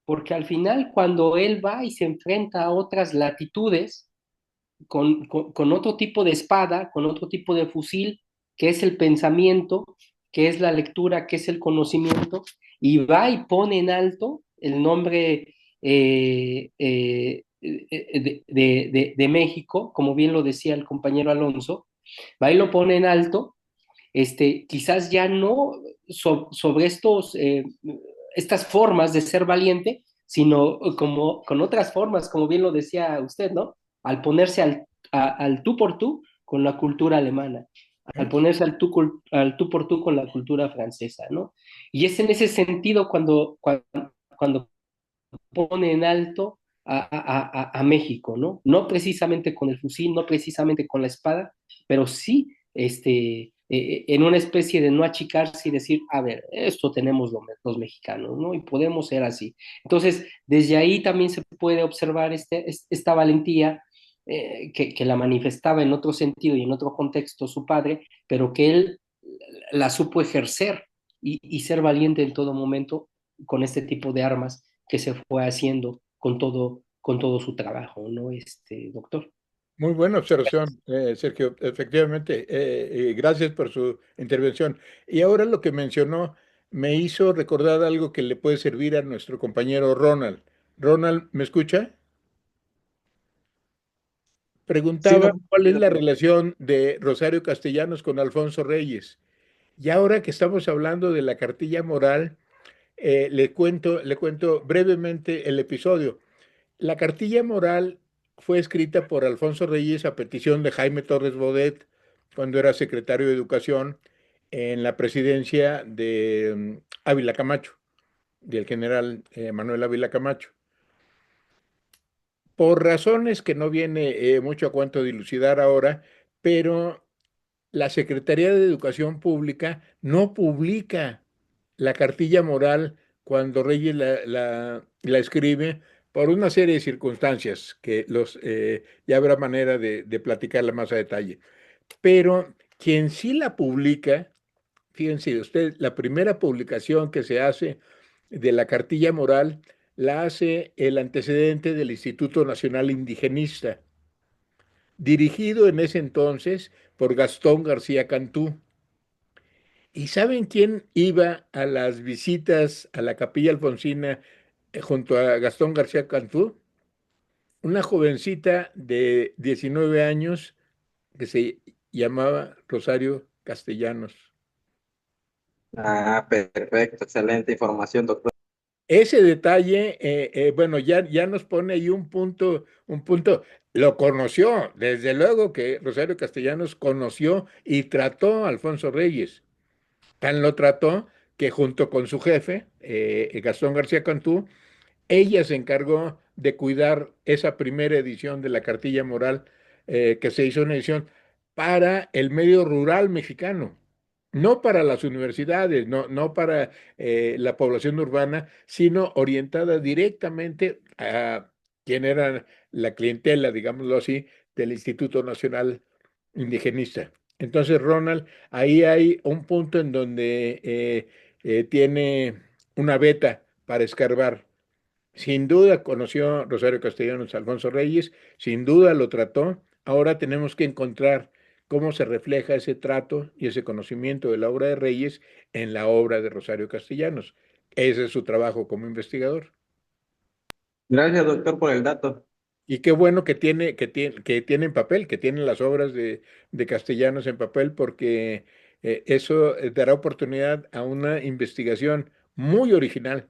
porque al final cuando él va y se enfrenta a otras latitudes, con otro tipo de espada, con otro tipo de fusil, que es el pensamiento, que es la lectura, que es el conocimiento, y va y pone en alto el nombre de México, como bien lo decía el compañero Alonso, va y lo pone en alto, quizás ya no sobre estas formas de ser valiente, sino como con otras formas, como bien lo decía usted, ¿no? Al ponerse al tú por tú con la cultura alemana, al ¿Eh? ponerse al tú por tú con la cultura francesa, ¿no? Y es en ese sentido cuando pone en alto a México, ¿no? No precisamente con el fusil, no precisamente con la espada, pero sí en una especie de no achicarse y decir, a ver, esto tenemos los mexicanos, ¿no? Y podemos ser así. Entonces, desde ahí también se puede observar esta valentía que la manifestaba en otro sentido y en otro contexto su padre, pero que él la supo ejercer y ser valiente en todo momento con este tipo de armas que se fue haciendo con todo su trabajo, ¿no? Doctor. Muy buena observación, Sergio. Efectivamente, gracias por su intervención. Y ahora lo que mencionó me hizo recordar algo que le puede servir a nuestro compañero Ronald. Ronald, ¿me escucha? Sí, Preguntaba doctor. cuál Sí, es la doctor. relación de Rosario Castellanos con Alfonso Reyes. Y ahora que estamos hablando de la cartilla moral, le cuento brevemente el episodio. La cartilla moral fue escrita por Alfonso Reyes a petición de Jaime Torres Bodet cuando era secretario de Educación en la presidencia de Ávila Camacho, del general Manuel Ávila Camacho. Por razones que no viene mucho a cuento dilucidar ahora, pero la Secretaría de Educación Pública no publica la cartilla moral cuando Reyes la escribe por una serie de circunstancias que ya habrá manera de platicarla más a detalle. Pero quien sí la publica, fíjense usted, la primera publicación que se hace de la cartilla moral la hace el antecedente del Instituto Nacional Indigenista, dirigido en ese entonces por Gastón García Cantú. ¿Y saben quién iba a las visitas a la Capilla Alfonsina junto a Gastón García Cantú? Una jovencita de 19 años que se llamaba Rosario Castellanos. Ah, perfecto, excelente información, doctor. Ese detalle, bueno, ya nos pone ahí un punto. Lo conoció, desde luego que Rosario Castellanos conoció y trató a Alfonso Reyes. Tan lo trató que junto con su jefe, Gastón García Cantú, ella se encargó de cuidar esa primera edición de la cartilla moral que se hizo una edición para el medio rural mexicano, no para las universidades, no para la población urbana, sino orientada directamente a quien era la clientela, digámoslo así, del Instituto Nacional Indigenista. Entonces, Ronald, ahí hay un punto en donde tiene una beta para escarbar. Sin duda conoció Rosario Castellanos a Alfonso Reyes, sin duda lo trató. Ahora tenemos que encontrar cómo se refleja ese trato y ese conocimiento de la obra de Reyes en la obra de Rosario Castellanos. Ese es su trabajo como investigador. Gracias, doctor, por el dato. Y qué bueno que tiene en papel, que tienen las obras de Castellanos en papel, porque eso dará oportunidad a una investigación muy original,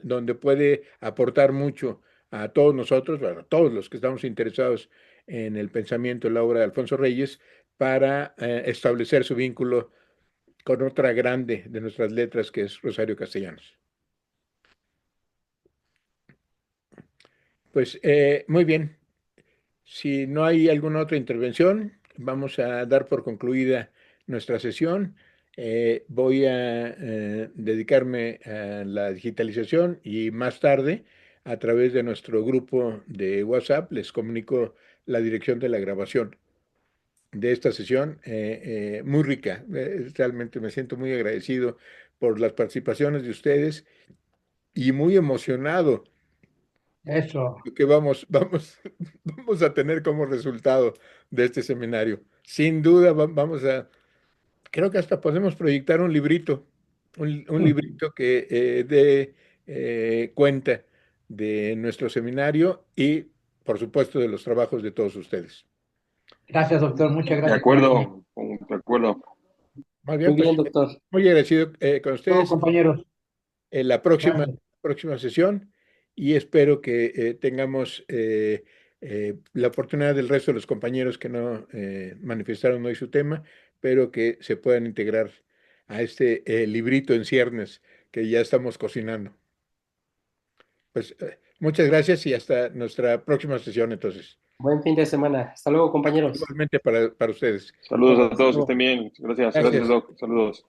donde puede aportar mucho a todos nosotros, bueno, a todos los que estamos interesados en el pensamiento y la obra de Alfonso Reyes, para establecer su vínculo con otra grande de nuestras letras, que es Rosario Castellanos. Pues muy bien. Si no hay alguna otra intervención, vamos a dar por concluida nuestra sesión. Voy a dedicarme a la digitalización y más tarde, a través de nuestro grupo de WhatsApp, les comunico la dirección de la grabación de esta sesión, muy rica. Realmente me siento muy agradecido por las participaciones de ustedes y muy emocionado Eso. que vamos a tener como resultado de este seminario. Sin duda vamos a, creo que hasta podemos proyectar un librito, un librito que dé cuenta de nuestro seminario y, por supuesto, de los trabajos de todos ustedes. Gracias, doctor. Muchas De gracias, caballero. acuerdo, de acuerdo. Muy Muy bien, pues bien, doctor. muy agradecido con Todos, ustedes. compañeros. En la Gracias. próxima sesión y espero que tengamos la oportunidad del resto de los compañeros que no manifestaron hoy su tema, pero que se puedan integrar a este librito en ciernes que ya estamos cocinando. Pues muchas gracias y hasta nuestra próxima sesión entonces. Buen fin de semana. Hasta luego, compañeros. Igualmente para ustedes. Saludos a Hasta todos, que luego. estén bien. Gracias, gracias, Gracias. Doc. Saludos.